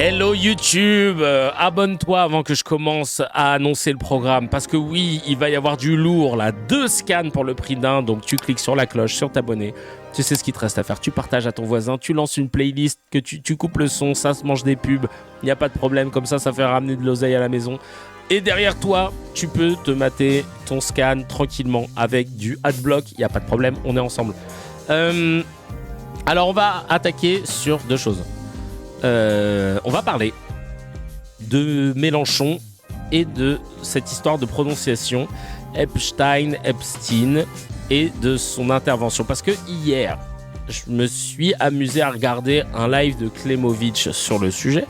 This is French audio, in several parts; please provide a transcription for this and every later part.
Hello YouTube, abonne-toi avant que je commence à annoncer le programme parce que oui, il va y avoir du lourd là, 2 scans pour le prix d'un, donc tu cliques sur la cloche, sur t'abonner, tu sais ce qu'il te reste à faire, tu partages à ton voisin, tu lances une playlist, que tu coupes le son, ça se mange des pubs, il n'y a pas de problème, comme ça fait ramener de l'oseille à la maison. Et derrière toi, tu peux te mater ton scan tranquillement avec du adblock, il n'y a pas de problème, on est ensemble. Alors on va attaquer sur 2 choses. On va parler de Mélenchon et de cette histoire de prononciation Epstein et de son intervention. Parce que hier, je me suis amusé à regarder un live de Klemovic sur le sujet.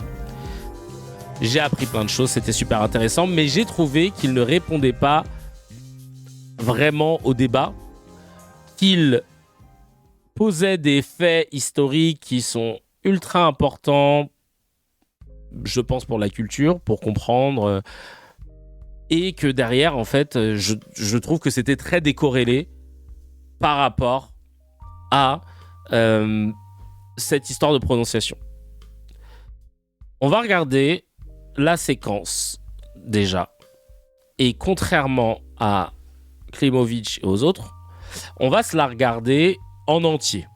J'ai appris plein de choses, c'était super intéressant, mais j'ai trouvé qu'il ne répondait pas vraiment au débat, qu'il posait des faits historiques qui sont ultra important, je pense, pour la culture, pour comprendre, et que derrière, en fait, je trouve que c'était très décorrélé par rapport à cette histoire de prononciation. On va regarder la séquence, déjà, et contrairement à Klemovic et aux autres, on va se la regarder en entier.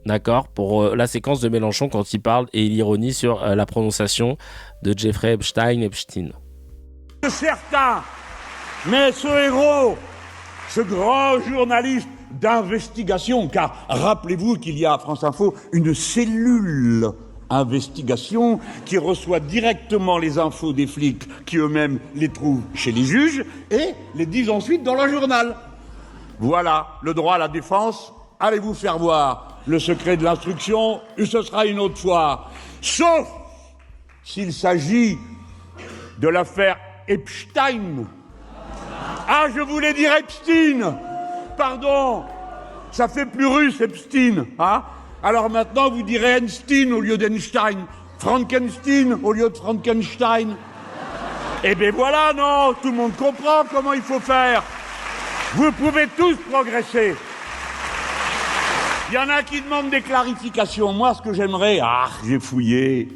D'accord, pour la séquence de Mélenchon quand il parle et il ironie sur la prononciation de Jeffrey Epstein. Certains, mais ce héros, ce grand journaliste d'investigation, car rappelez-vous qu'il y a à France Info une cellule investigation qui reçoit directement les infos des flics qui eux-mêmes les trouvent chez les juges et les disent ensuite dans leur journal. Voilà, le droit à la défense, allez vous faire voir. Le secret de l'instruction, ce sera une autre fois. Sauf s'il s'agit de l'affaire Epstein. Ah, je voulais dire Epstein. Pardon, ça fait plus russe, Epstein. Hein? Alors maintenant, vous direz Einstein au lieu d'Einstein. Frankenstein au lieu de Frankenstein. Eh bien voilà, non, tout le monde comprend comment il faut faire. Vous pouvez tous progresser. Il y en a qui demandent des clarifications. Moi, ce que j'aimerais... j'ai fouillé.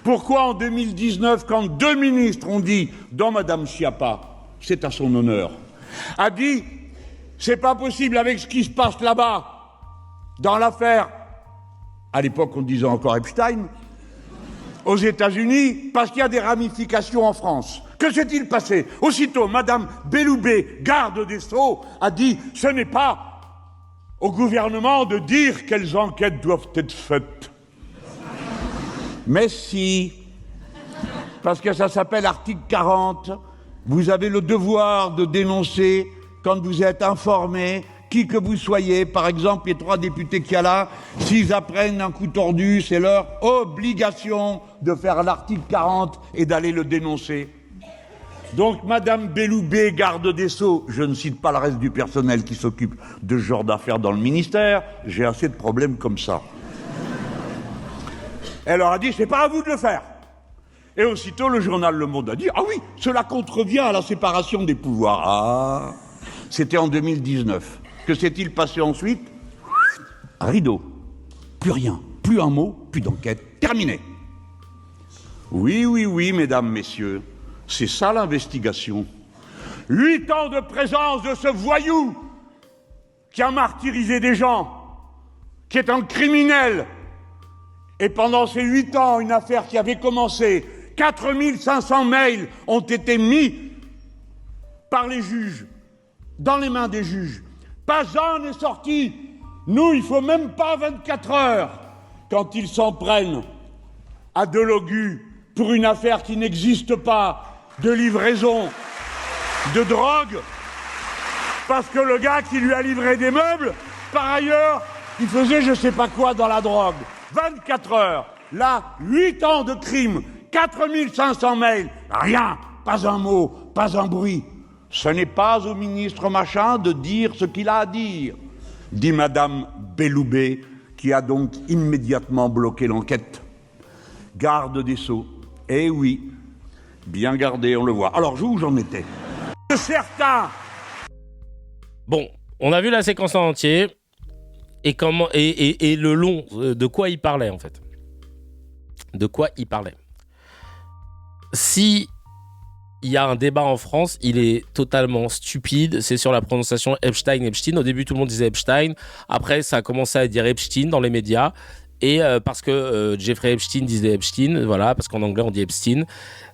Pourquoi en 2019, quand 2 ministres ont dit, dont Madame Schiappa, c'est à son honneur, a dit, c'est pas possible avec ce qui se passe là-bas, dans l'affaire, à l'époque on disait encore Epstein, aux États-Unis, parce qu'il y a des ramifications en France. Que s'est-il passé? Aussitôt, Madame Belloubet, garde des Sceaux, a dit, ce n'est pas au gouvernement de dire quelles enquêtes doivent être faites. Mais si, parce que ça s'appelle article 40, vous avez le devoir de dénoncer quand vous êtes informé, qui que vous soyez, par exemple les 3 députés qu'il y a là, s'ils apprennent un coup tordu, c'est leur obligation de faire l'article 40 et d'aller le dénoncer. Donc, Madame Belloubet, garde des Sceaux, je ne cite pas le reste du personnel qui s'occupe de ce genre d'affaires dans le ministère, j'ai assez de problèmes comme ça. Elle leur a dit, c'est pas à vous de le faire. Et aussitôt, le journal Le Monde a dit, ah oui, cela contrevient à la séparation des pouvoirs. Ah, c'était en 2019. Que s'est-il passé ensuite? Rideau. Plus rien, plus un mot, plus d'enquête. Terminé. Oui, mesdames, messieurs. C'est ça l'investigation. 8 ans de présence de ce voyou qui a martyrisé des gens, qui est un criminel. Et pendant ces 8 ans, une affaire qui avait commencé, 4500 mails ont été mis par les juges, dans les mains des juges. Pas un n'est sorti. Nous, il faut même pas 24 heures quand ils s'en prennent à Delogu pour une affaire qui n'existe pas, de livraison de drogue, parce que le gars qui lui a livré des meubles, par ailleurs, il faisait je sais pas quoi dans la drogue. 24 heures, là, 8 ans de crime, 4500 mails, rien, pas un mot, pas un bruit. Ce n'est pas au ministre machin de dire ce qu'il a à dire, dit Madame Belloubet, qui a donc immédiatement bloqué l'enquête. Garde des Sceaux. Eh oui, bien gardé, on le voit. Alors, où j'en étais? Certains. Bon, on a vu la séquence en entier et comment et le long de quoi il parlait en fait. De quoi il parlait. si il y a un débat en France, il est totalement stupide. C'est sur la prononciation Epstein. Au début, tout le monde disait Epstein. Après, ça a commencé à dire Epstein dans les médias. Et parce que Jeffrey Epstein disait Epstein, voilà, parce qu'en anglais on dit Epstein.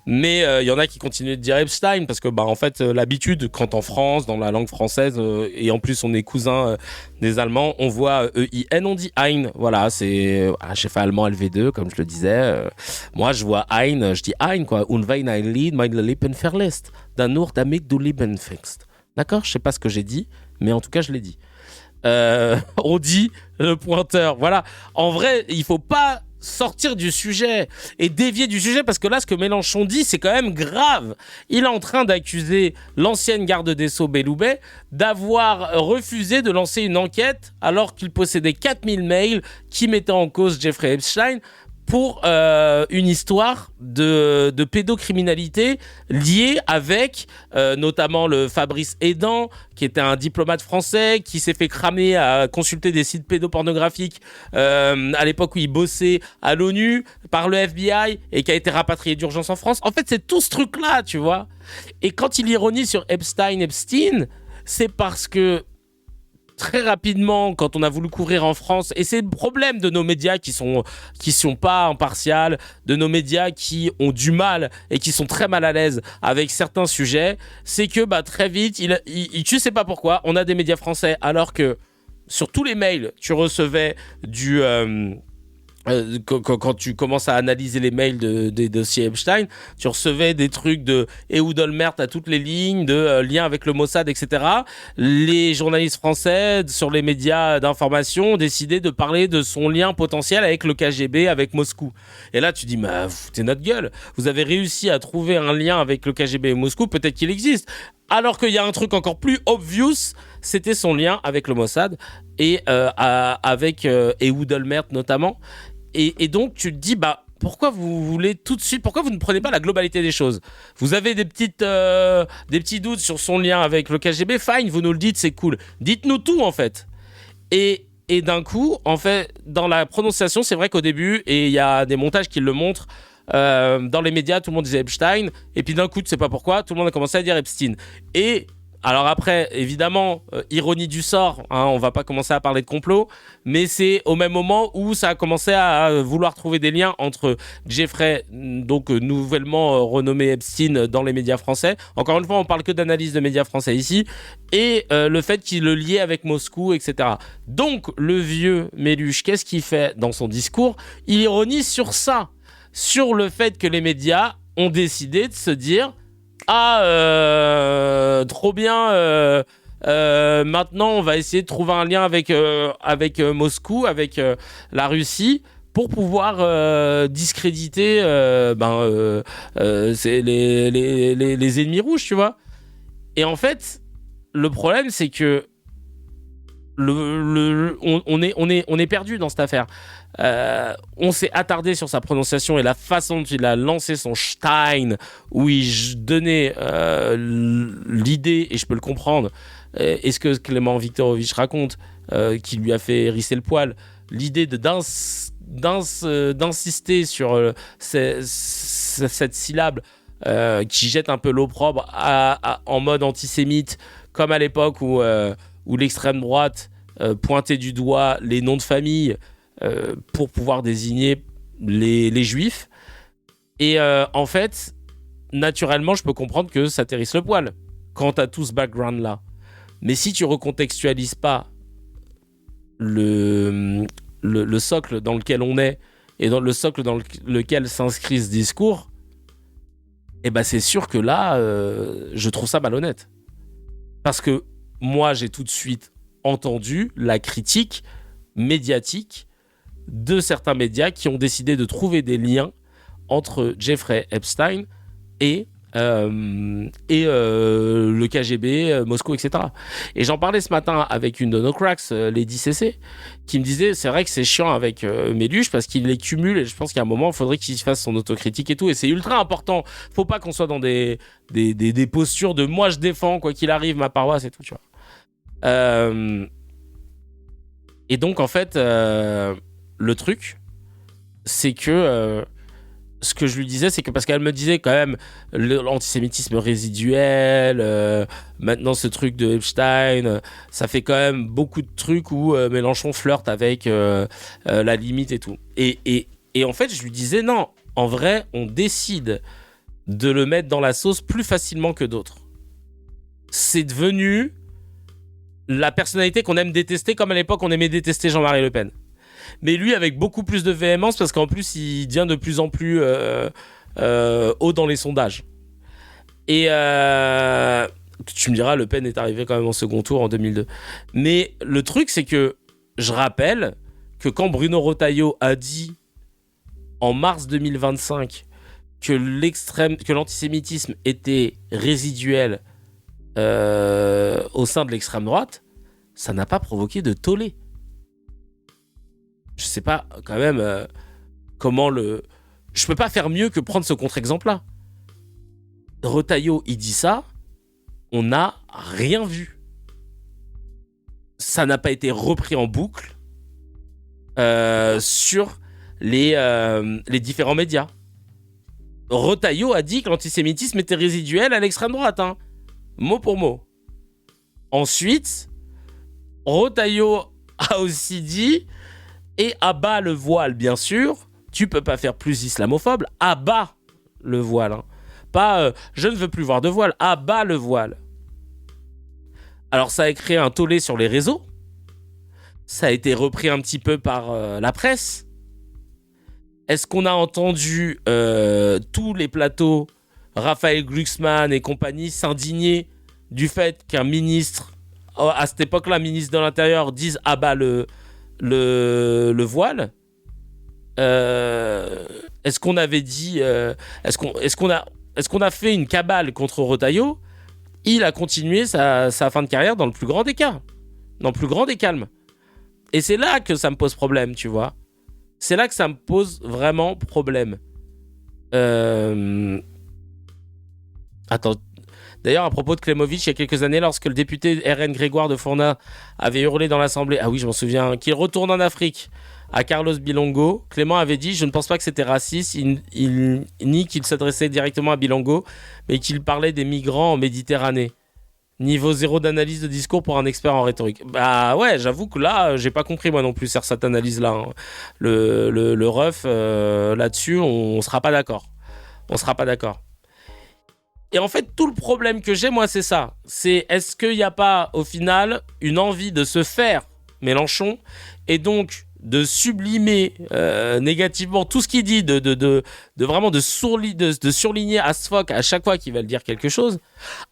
Mais il y en a qui continuent de dire Epstein parce que en fait l'habitude quand en France dans la langue française et en plus on est cousin des Allemands, on voit EIN, on dit Ein. Voilà, c'est j'ai fait allemand LV2 comme je le disais. Moi je vois Ein, je dis Ein quoi. Und wenn ein Lied meine Lippen verlässt, dann nur damit du Leben fängst. D'accord, je sais pas ce que j'ai dit, mais en tout cas je l'ai dit. On dit le pointeur. Voilà. En vrai, il faut pas sortir du sujet et dévier du sujet parce que là, ce que Mélenchon dit, c'est quand même grave. Il est en train d'accuser l'ancienne garde des Sceaux Belloubet d'avoir refusé de lancer une enquête alors qu'il possédait 4000 mails qui mettaient en cause Jeffrey Epstein pour une histoire de pédocriminalité liée avec notamment le Fabrice Hédan, qui était un diplomate français, qui s'est fait cramer à consulter des sites pédopornographiques à l'époque où il bossait à l'ONU par le FBI et qui a été rapatrié d'urgence en France. En fait, c'est tout ce truc-là, tu vois. Et quand il ironise sur Epstein, c'est parce que très rapidement, quand on a voulu couvrir en France, et c'est le problème de nos médias qui sont pas impartials, de nos médias qui ont du mal et qui sont très mal à l'aise avec certains sujets, c'est que très vite, tu sais pas pourquoi, on a des médias français alors que sur tous les mails, tu recevais quand tu commences à analyser les mails des dossiers Epstein, tu recevais des trucs de Ehud Olmert à toutes les lignes, de liens avec le Mossad, etc. Les journalistes français sur les médias d'information ont décidé de parler de son lien potentiel avec le KGB, avec Moscou. Et là, tu dis, mais vous foutez notre gueule. Vous avez réussi à trouver un lien avec le KGB et Moscou, peut-être qu'il existe. Alors qu'il y a un truc encore plus obvious, c'était son lien avec le Mossad et avec Ehud Olmert notamment. Et donc, tu te dis, pourquoi vous voulez tout de suite, pourquoi vous ne prenez pas la globalité des choses ? Vous avez des petits doutes sur son lien avec le KGB, fine, vous nous le dites, c'est cool. Dites-nous tout, en fait. Et d'un coup, en fait, dans la prononciation, c'est vrai qu'au début, et il y a des montages qui le montrent, dans les médias, tout le monde disait Epstein, et puis d'un coup, tu sais pas pourquoi, tout le monde a commencé à dire Epstein. Et alors après, évidemment, ironie du sort, on va pas commencer à parler de complot, mais c'est au même moment où ça a commencé à vouloir trouver des liens entre Jeffrey, donc nouvellement renommé Epstein dans les médias français. Encore une fois, on parle que d'analyse de médias français ici, et le fait qu'il le liait avec Moscou, etc. Donc, le vieux Méluche, qu'est-ce qu'il fait dans son discours ? Il ironise sur ça, sur le fait que les médias ont décidé de se dire trop bien, maintenant on va essayer de trouver un lien avec Moscou, avec la Russie, pour pouvoir discréditer c'est les ennemis rouges, tu vois. Et en fait, le problème, c'est que on est perdu dans cette affaire. On s'est attardé sur sa prononciation et la façon dont il a lancé son Stein, où il donnait l'idée, et je peux le comprendre, et ce que Clément Viktorovitch raconte, qui lui a fait hérisser le poil, l'idée d'insister sur cette syllabe qui jette un peu l'opprobre en mode antisémite, comme à l'époque où l'extrême droite pointait du doigt les noms de famille pour pouvoir désigner les juifs. Et en fait, naturellement, je peux comprendre que ça t'hérisse le poil quand t'as tout ce background-là. Mais si tu recontextualises pas le socle dans lequel on est et dans le socle dans lequel s'inscrit ce discours, c'est sûr que là, je trouve ça malhonnête. Parce que moi, j'ai tout de suite entendu la critique médiatique de certains médias qui ont décidé de trouver des liens entre Jeffrey Epstein et le KGB, Moscou, etc. Et j'en parlais ce matin avec une de nos cracks, Lady CC, qui me disait, c'est vrai que c'est chiant avec Méluche parce qu'il les cumule et je pense qu'à un moment, il faudrait qu'il fasse son autocritique et tout. Et c'est ultra important. Faut pas qu'on soit dans des postures de moi je défends, quoi qu'il arrive, ma paroisse et tout, tu vois. Et donc, en fait, le truc, c'est que ce que je lui disais, c'est que parce qu'elle me disait quand même l'antisémitisme résiduel, maintenant ce truc de Epstein, ça fait quand même beaucoup de trucs où Mélenchon flirte avec la limite et tout. Et en fait, je lui disais non, en vrai, on décide de le mettre dans la sauce plus facilement que d'autres. C'est devenu la personnalité qu'on aime détester, comme à l'époque on aimait détester Jean-Marie Le Pen. Mais lui avec beaucoup plus de véhémence parce qu'en plus il devient de plus en plus haut dans les sondages. Et tu me diras, Le Pen est arrivé quand même en second tour en 2002. Mais le truc c'est que je rappelle que quand Bruno Retailleau a dit en mars 2025 que l'antisémitisme était résiduel au sein de l'extrême droite, ça n'a pas provoqué de tollé. Je sais pas quand même comment le... Je peux pas faire mieux que prendre ce contre-exemple-là. Retailleau, il dit ça, on n'a rien vu. Ça n'a pas été repris en boucle sur les différents médias. Retailleau a dit que l'antisémitisme était résiduel à l'extrême droite, hein, mot pour mot. Ensuite, Retailleau a aussi dit... Et abat le voile, bien sûr. Tu peux pas faire plus islamophobe. Abat le voile. Hein. Pas je ne veux plus voir de voile. Abat le voile. Alors, ça a créé un tollé sur les réseaux. Ça a été repris un petit peu par la presse. Est-ce qu'on a entendu tous les plateaux, Raphaël Glucksmann et compagnie, s'indigner du fait qu'un ministre, à cette époque-là, ministre de l'Intérieur, dise abat le voile? Est-ce qu'on avait dit est-ce qu'on a fait une cabale contre Retailleau? Il a continué sa fin de carrière dans le plus grand des cas, dans le plus grand des calmes. Et c'est là que ça me pose problème, tu vois. C'est là que ça me pose vraiment problème. Attends. D'ailleurs, à propos de Klemovic, il y a quelques années, lorsque le député RN Grégoire de Fournas avait hurlé dans l'Assemblée, ah oui, je m'en souviens, qu'il retourne en Afrique à Carlos Bilongo, Clément avait dit « Je ne pense pas que c'était raciste, ni qu'il s'adressait directement à Bilongo, mais qu'il parlait des migrants en Méditerranée. Niveau zéro d'analyse de discours pour un expert en rhétorique. » Bah ouais, j'avoue que là, j'ai pas compris moi non plus cette analyse-là. Hein. Le ref, là-dessus, on sera pas d'accord. On sera pas d'accord. Et en fait, tout le problème que j'ai, moi, c'est ça. C'est est-ce qu'il n'y a pas, au final, une envie de se faire Mélenchon et donc de sublimer négativement tout ce qu'il dit, de vraiment de surligner as fuck à chaque fois qu'ils veulent dire quelque chose,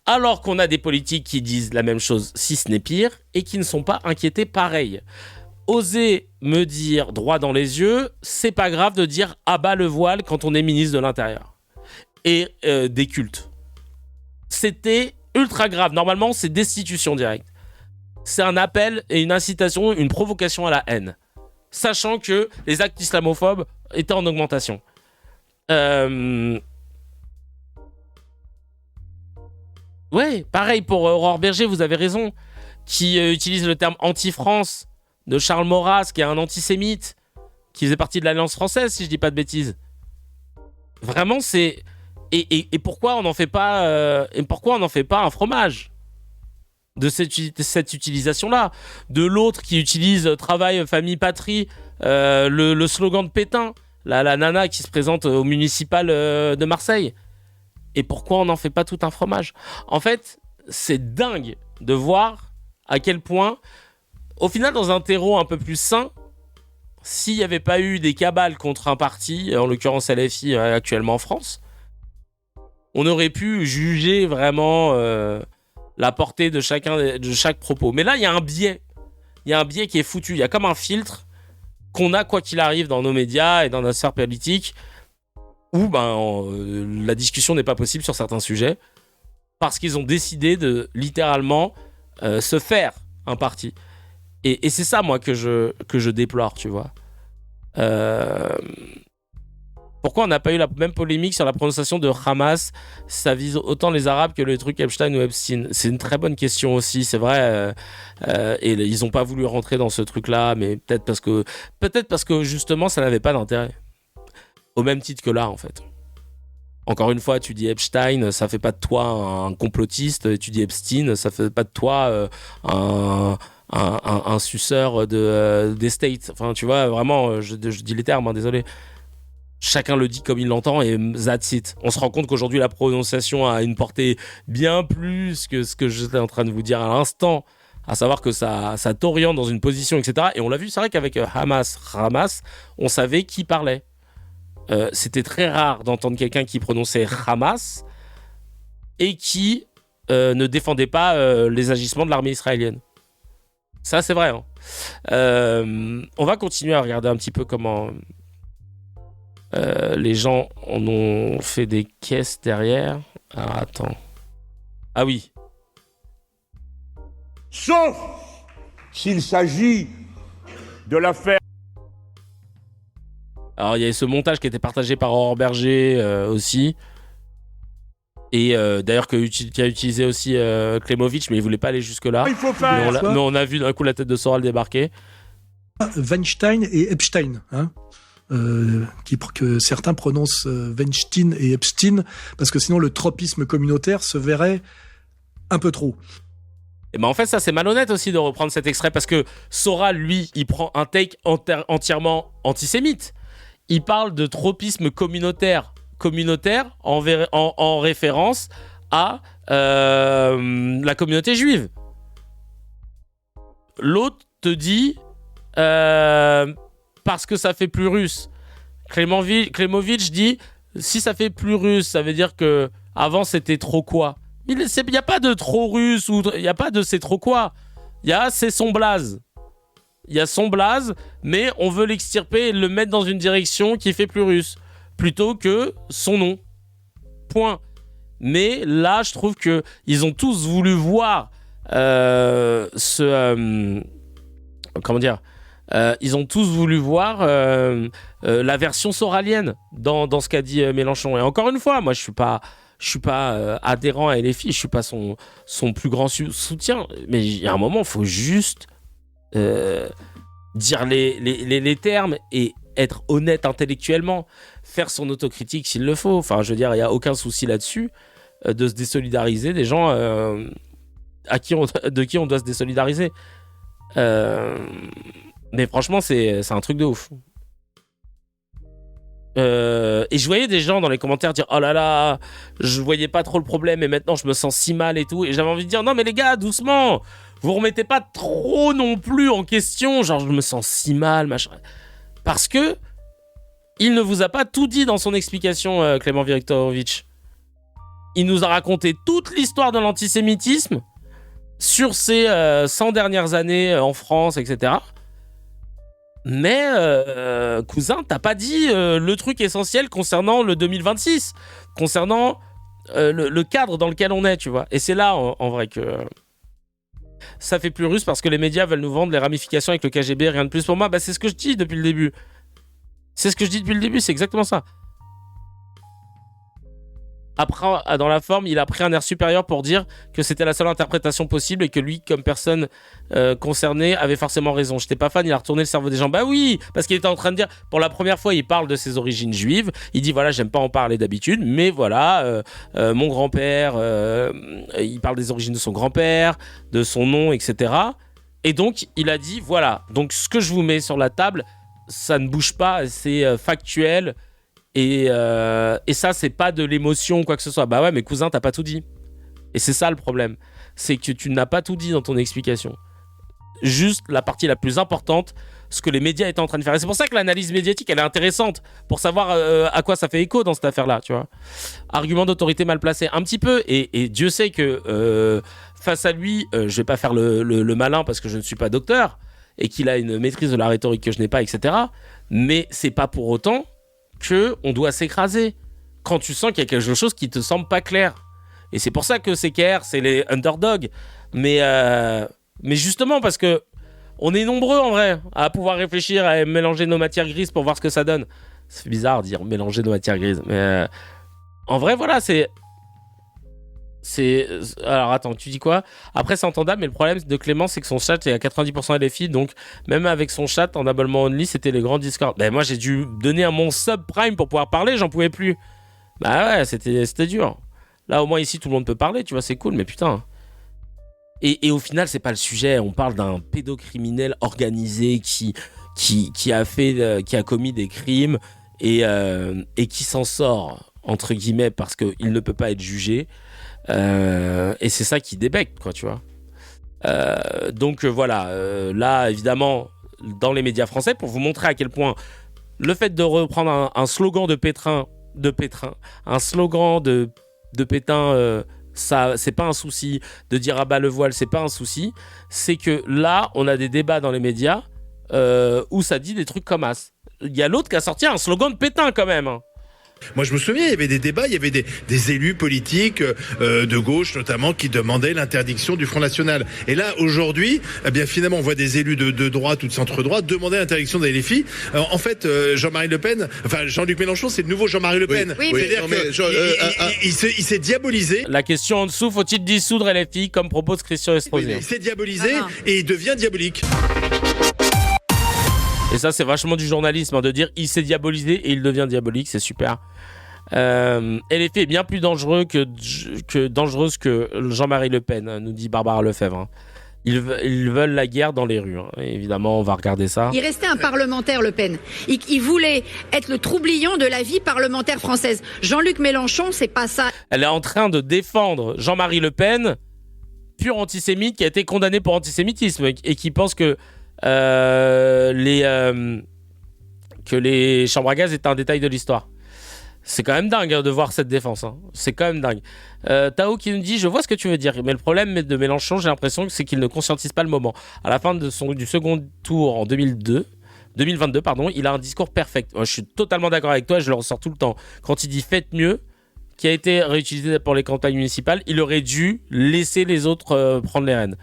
alors qu'on a des politiques qui disent la même chose, si ce n'est pire, et qui ne sont pas inquiétés pareil. Oser me dire droit dans les yeux, c'est pas grave de dire abat le voile quand on est ministre de l'Intérieur. Et des cultes. C'était ultra grave. Normalement, c'est destitution directe. C'est un appel et une incitation, une provocation à la haine. Sachant que les actes islamophobes étaient en augmentation. Ouais, pareil pour Aurore Berger, vous avez raison. Qui utilise le terme anti-France de Charles Maurras, qui est un antisémite, qui faisait partie de l'Alliance française, si je dis pas de bêtises. Vraiment, c'est... Et pourquoi on n'en fait pas un fromage de cette utilisation-là? De l'autre qui utilise travail, famille, patrie, le slogan de Pétain, la nana qui se présente au municipal de Marseille. Et pourquoi on n'en fait pas tout un fromage? En fait, c'est dingue de voir à quel point, au final, dans un terreau un peu plus sain, s'il n'y avait pas eu des cabales contre un parti, en l'occurrence LFI actuellement en France, on aurait pu juger vraiment la portée de chaque propos. Mais là, il y a un biais. Il y a un biais qui est foutu. Il y a comme un filtre qu'on a quoi qu'il arrive dans nos médias et dans notre sphère politique où la discussion n'est pas possible sur certains sujets parce qu'ils ont décidé de littéralement se faire un parti. Et c'est ça, moi, que je déplore, tu vois. Pourquoi on n'a pas eu la même polémique sur la prononciation de Hamas? Ça vise autant les Arabes que le truc Epstein ou Epstein. C'est une très bonne question aussi, c'est vrai. Et ils n'ont pas voulu rentrer dans ce truc-là, mais peut-être parce que justement, ça n'avait pas d'intérêt. Au même titre que là, en fait. Encore une fois, tu dis Epstein, ça fait pas de toi un complotiste. Et tu dis Epstein, ça fait pas de toi un suceur des States. Enfin, tu vois, vraiment, je dis les termes, hein, désolé. Chacun le dit comme il l'entend et that's it. On se rend compte qu'aujourd'hui, la prononciation a une portée bien plus que ce que j'étais en train de vous dire à l'instant. À savoir que ça t'oriente dans une position, etc. Et on l'a vu, c'est vrai qu'avec Hamas, on savait qui parlait. C'était très rare d'entendre quelqu'un qui prononçait Hamas et qui ne défendait pas les agissements de l'armée israélienne. Ça, c'est vrai. Hein. On va continuer à regarder un petit peu comment les gens en ont fait des caisses derrière. Ah, attends. Ah oui. Sauf s'il s'agit de l'affaire. Alors, il y a ce montage qui a été partagé par Aurore Berger aussi. Et d'ailleurs, qui a utilisé aussi Klemovic, mais il ne voulait pas aller jusque-là. Il faut faire. Mais on a vu d'un coup la tête de Soral débarquer. Weinstein et Epstein, hein, que certains prononcent Weinstein et Epstein, parce que sinon le tropisme communautaire se verrait un peu trop. Et ben en fait, ça c'est malhonnête aussi de reprendre cet extrait, parce que Soral, lui, il prend un take entièrement antisémite. Il parle de tropisme communautaire en référence à la communauté juive. L'autre te dit parce que ça fait plus russe. Klemovic dit si ça fait plus russe, ça veut dire que avant c'était trop quoi. Il n'y a pas de trop russe ou il n'y a pas de c'est trop quoi. Il y a c'est son blaze. Il y a son blaze, mais on veut l'extirper et le mettre dans une direction qui fait plus russe plutôt que son nom. Point. Mais là, je trouve que ils ont tous voulu voir ils ont tous voulu voir la version soralienne dans ce qu'a dit Mélenchon. Et encore une fois, moi, je suis pas adhérent à LFI, je suis pas son plus grand soutien. Mais il y a un moment, il faut juste dire les termes et être honnête intellectuellement, faire son autocritique s'il le faut. Enfin, je veux dire, il n'y a aucun souci là-dessus de se désolidariser des gens de qui on doit se désolidariser. Mais franchement, c'est un truc de ouf. Et je voyais des gens dans les commentaires dire oh là là, je voyais pas trop le problème et maintenant je me sens si mal et tout. Et j'avais envie de dire non mais les gars, doucement, vous remettez pas trop non plus en question, genre je me sens si mal, machin. Parce que il ne vous a pas tout dit dans son explication, Clément Viktorovitch. Il nous a raconté toute l'histoire de l'antisémitisme sur ces 100 dernières années en France, etc. Mais, cousin, t'as pas dit le truc essentiel concernant le 2026, concernant le cadre dans lequel on est, tu vois. Et c'est là, en vrai, que ça fait plus russe parce que les médias veulent nous vendre les ramifications avec le KGB, rien de plus pour moi. Bah, c'est ce que je dis depuis le début. C'est exactement ça. Après, dans la forme, il a pris un air supérieur pour dire que c'était la seule interprétation possible et que lui, comme personne concernée, avait forcément raison. J'étais pas fan, il a retourné le cerveau des gens. Bah oui, parce qu'il était en train de dire, pour la première fois, il parle de ses origines juives. Il dit, voilà, j'aime pas en parler d'habitude, mais voilà, mon grand-père, il parle des origines de son grand-père, de son nom, etc. Et donc, il a dit, voilà, donc ce que je vous mets sur la table, ça ne bouge pas, c'est factuel. Et ça, c'est pas de l'émotion ou quoi que ce soit. Bah ouais, mais cousin, t'as pas tout dit. Et c'est ça le problème. C'est que tu n'as pas tout dit dans ton explication. Juste la partie la plus importante, ce que les médias étaient en train de faire. Et c'est pour ça que l'analyse médiatique, elle est intéressante. Pour savoir à quoi ça fait écho dans cette affaire-là, tu vois. Argument d'autorité mal placé, un petit peu. Et Dieu sait que face à lui, je vais pas faire le malin parce que je ne suis pas docteur. Et qu'il a une maîtrise de la rhétorique que je n'ai pas, etc. Mais c'est pas pour autant qu'on doit s'écraser quand tu sens qu'il y a quelque chose qui te semble pas clair. Et c'est pour ça que c'est CKR, c'est les underdogs. Mais justement, parce que on est nombreux en vrai à pouvoir réfléchir, à mélanger nos matières grises pour voir ce que ça donne. C'est bizarre de dire mélanger nos matières grises. Mais en vrai, voilà, c'est Alors attends, tu dis quoi? Après c'est entendable, mais le problème de Clément c'est que son chat est à 90% LFI, donc même avec son chat en abonnement only, c'était les grands Discord. Ben moi j'ai dû donner mon subprime pour pouvoir parler, j'en pouvais plus. Bah ouais, c'était dur. Là au moins ici tout le monde peut parler, tu vois, c'est cool, mais putain. Et au final c'est pas le sujet, on parle d'un pédocriminel organisé qui a commis des crimes et qui s'en sort entre guillemets parce qu'il ne peut pas être jugé. Et c'est ça qui débecte, quoi, tu vois. Donc voilà, là évidemment dans les médias français pour vous montrer à quel point le fait de reprendre un slogan de Pétain, un slogan de Pétain, ça c'est pas un souci, de dire ah bah le voile c'est pas un souci, c'est que là on a des débats dans les médias où ça dit des trucs comme as. Il y a l'autre qui a sorti un slogan de Pétain quand même, hein. Moi, je me souviens, il y avait des débats, il y avait des élus politiques de gauche, notamment, qui demandaient l'interdiction du Front National. Et là, aujourd'hui, eh bien, finalement, on voit des élus de droite ou de centre-droite demander l'interdiction des LFI. En fait, Jean-Marie Le Pen, enfin, Jean-Luc Mélenchon, c'est le nouveau Jean-Marie Le Pen. Oui, C'est-à-dire qu'il s'est diabolisé. La question en dessous, faut-il dissoudre LFI comme propose Christian Estrosi? Il s'est diabolisé et il devient diabolique. Et ça, c'est vachement du journalisme, hein, de dire il s'est diabolisé et il devient diabolique, c'est super. LFI est bien plus dangereuse que Jean-Marie Le Pen, nous dit Barbara Lefebvre. Hein. Ils veulent la guerre dans les rues. Hein. Évidemment, on va regarder ça. Il restait un parlementaire, Le Pen. Il voulait être le troublion de la vie parlementaire française. Jean-Luc Mélenchon, c'est pas ça. Elle est en train de défendre Jean-Marie Le Pen, pur antisémite, qui a été condamné pour antisémitisme et qui pense que les chambres à gaz est un détail de l'histoire. C'est quand même dingue, hein, de voir cette défense. Hein. C'est quand même dingue. Tao qui nous dit, je vois ce que tu veux dire, mais le problème de Mélenchon, j'ai l'impression que c'est qu'il ne conscientise pas le moment. À la fin du second tour en 2022, il a un discours perfect. Moi, je suis totalement d'accord avec toi, je le ressors tout le temps. Quand il dit faites mieux, qui a été réutilisé pour les campagnes municipales, il aurait dû laisser les autres prendre les rênes.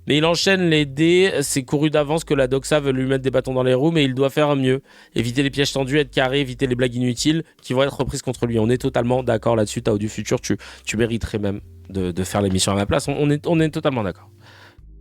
Mais il enchaîne les dés, c'est couru d'avance que la doxa veut lui mettre des bâtons dans les roues, mais il doit faire mieux. Éviter les pièges tendus, être carré, éviter les blagues inutiles qui vont être reprises contre lui. On est totalement d'accord là-dessus, Tao du futur, tu mériterais même de faire l'émission à ma place. On est totalement d'accord.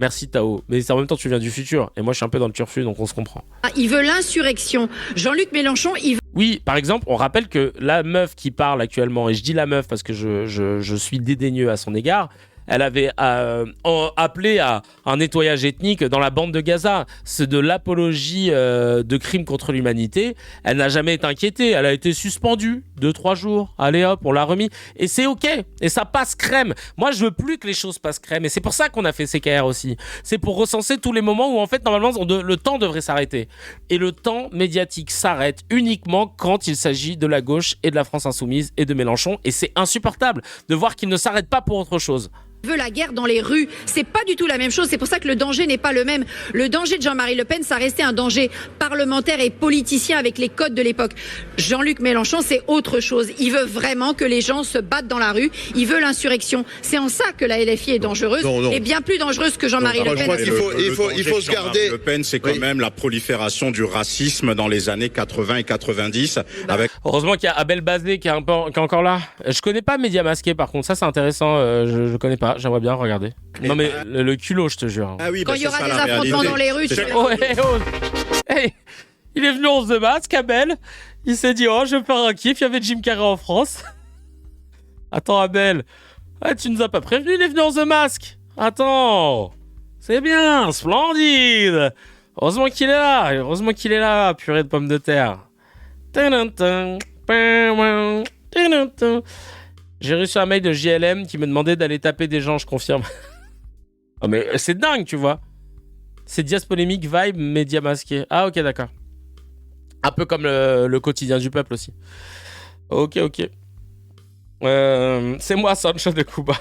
Merci Tao, mais en même temps tu viens du futur, et moi je suis un peu dans le turfu, donc on se comprend. Il veut l'insurrection. Jean-Luc Mélenchon, il veut... Oui, par exemple, on rappelle que la meuf qui parle actuellement, et je dis la meuf parce que je suis dédaigneux à son égard, elle avait appelé à un nettoyage ethnique dans la bande de Gaza. C'est de l'apologie de crimes contre l'humanité. Elle n'a jamais été inquiétée. Elle a été suspendue 2-3 jours. Allez hop, on l'a remis. Et c'est OK. Et ça passe crème. Moi, je veux plus que les choses passent crème. Et c'est pour ça qu'on a fait CKR aussi. C'est pour recenser tous les moments où, en fait, normalement, le temps devrait s'arrêter. Et le temps médiatique s'arrête uniquement quand il s'agit de la gauche et de la France insoumise et de Mélenchon. Et c'est insupportable de voir qu'il ne s'arrête pas pour autre chose. Veut la guerre dans les rues, c'est pas du tout la même chose, c'est pour ça que le danger n'est pas le même. Le danger de Jean-Marie Le Pen, ça restait un danger parlementaire et politicien avec les codes de l'époque. Jean-Luc Mélenchon, c'est autre chose. Il veut vraiment que les gens se battent dans la rue, il veut l'insurrection. C'est en ça que la LFI est dangereuse, et bien plus dangereuse que Jean-Marie Le Pen. Il faut se garder. Le Pen, c'est quand même la prolifération du racisme dans les années 80 et 90. Avec... Heureusement qu'il y a Abel Bazé qui est encore là. Je connais pas Média Masqué, par contre, ça c'est intéressant, je connais pas. J'aimerais bien regarder. Non mais le culot, je te jure. Ah oui, quand il y aura des affrontements dans les rues, Hey, il est venu en The Mask, Abel. Il s'est dit, oh, je vais faire un kiff. Il y avait Jim Carrey en France. Attends, Abel. Ah, tu nous as pas prévenu, il est venu en The Mask. Attends. C'est bien, splendide. Heureusement qu'il est là. Purée de pommes de terre. J'ai reçu un mail de JLM qui me demandait d'aller taper des gens, je confirme. Oh mais c'est dingue, tu vois. C'est Dias Polémique, Vibe, Média Masqué. Ah ok, d'accord. Un peu comme le quotidien du peuple aussi. Ok. C'est moi, Sancho de Cuba.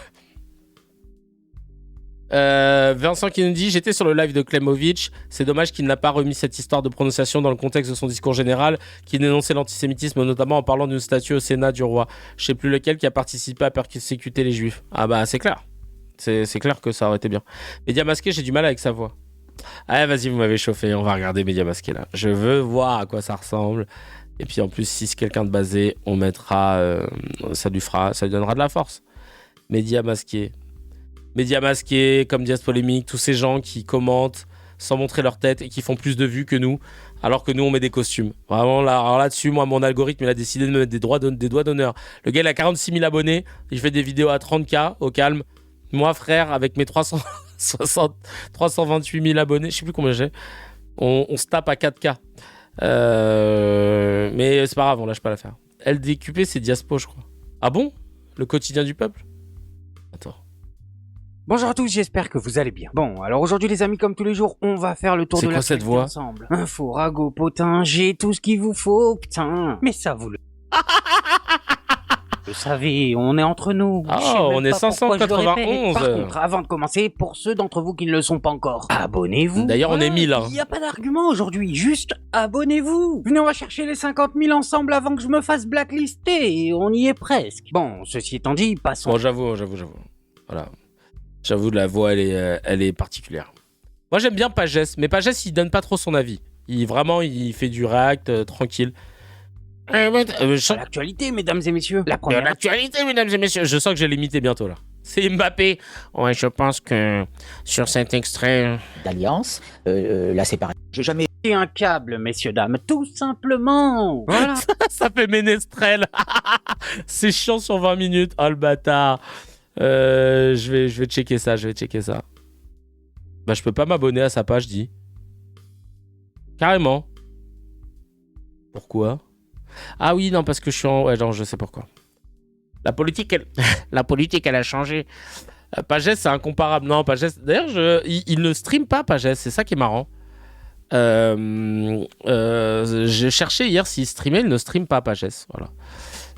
Vincent qui nous dit, j'étais sur le live de Klemovic, c'est dommage qu'il n'a pas remis cette histoire de prononciation dans le contexte de son discours général qui dénonçait l'antisémitisme, notamment en parlant d'une statue au Sénat du roi, je sais plus lequel, qui a participé à persécuter les juifs. Ah bah c'est clair, c'est clair que ça aurait été bien. Média Masqué, j'ai du mal avec sa voix. Ah vas-y, vous m'avez chauffé, on va regarder Média Masqué là, je veux voir à quoi ça ressemble. Et puis en plus, si c'est quelqu'un de basé, on mettra, ça lui donnera de la force. Médias masqués. Médias masqués, comme Dias Polémique, tous ces gens qui commentent sans montrer leur tête et qui font plus de vues que nous, alors que nous, on met des costumes. Vraiment, là-dessus, moi, mon algorithme, il a décidé de me mettre des doigts d'honneur. Le gars, il a 46 000 abonnés, il fait des vidéos à 30K, au calme. Moi, frère, avec mes 328 000 abonnés, je sais plus combien j'ai, on se tape à 4K. Mais c'est pas grave, on lâche pas l'affaire. LDQP, c'est Diaspo, je crois. Ah bon? Le quotidien du peuple? Attends. Bonjour à tous, j'espère que vous allez bien. Bon, alors aujourd'hui les amis, comme tous les jours, on va faire le tour de cette voix ensemble. Info, ragot, potin, j'ai tout ce qu'il vous faut, putain. Mais ça vous le... Vous savez, on est entre nous. On est 591. Par contre, avant de commencer, pour ceux d'entre vous qui ne le sont pas encore, abonnez-vous. D'ailleurs, on est 1000. Il n'y a pas d'argument aujourd'hui, juste abonnez-vous. Venez, on va chercher les 50 000 ensemble avant que je me fasse blacklister, et on y est presque. Bon, ceci étant dit, passons. Bon, j'avoue. Voilà. J'avoue, la voix, elle est particulière. Moi, j'aime bien Pagès, mais Pagès, il donne pas trop son avis. Il fait du react tranquille. L'actualité, mesdames et messieurs. L'actualité, mesdames et messieurs. Je sens que je vais l'imiter bientôt, là. C'est Mbappé. Ouais, je pense que sur cet extrait... d'alliance, la séparation. J'ai jamais... un câble, messieurs, dames, tout simplement. Voilà. Ça fait ménestrel. C'est chiant sur 20 minutes. Oh, le bâtard. Je vais checker ça, Bah, je peux pas m'abonner à sa page, dis. Carrément. Pourquoi? Ah oui, non, parce que je suis en... Ouais, non, je sais pourquoi. La politique, elle a changé. Pagès, c'est incomparable. Non, Pagès... D'ailleurs, il ne stream pas, Pagès. C'est ça qui est marrant. J'ai cherché hier s'il streamait. Il ne stream pas, Pagès. Voilà.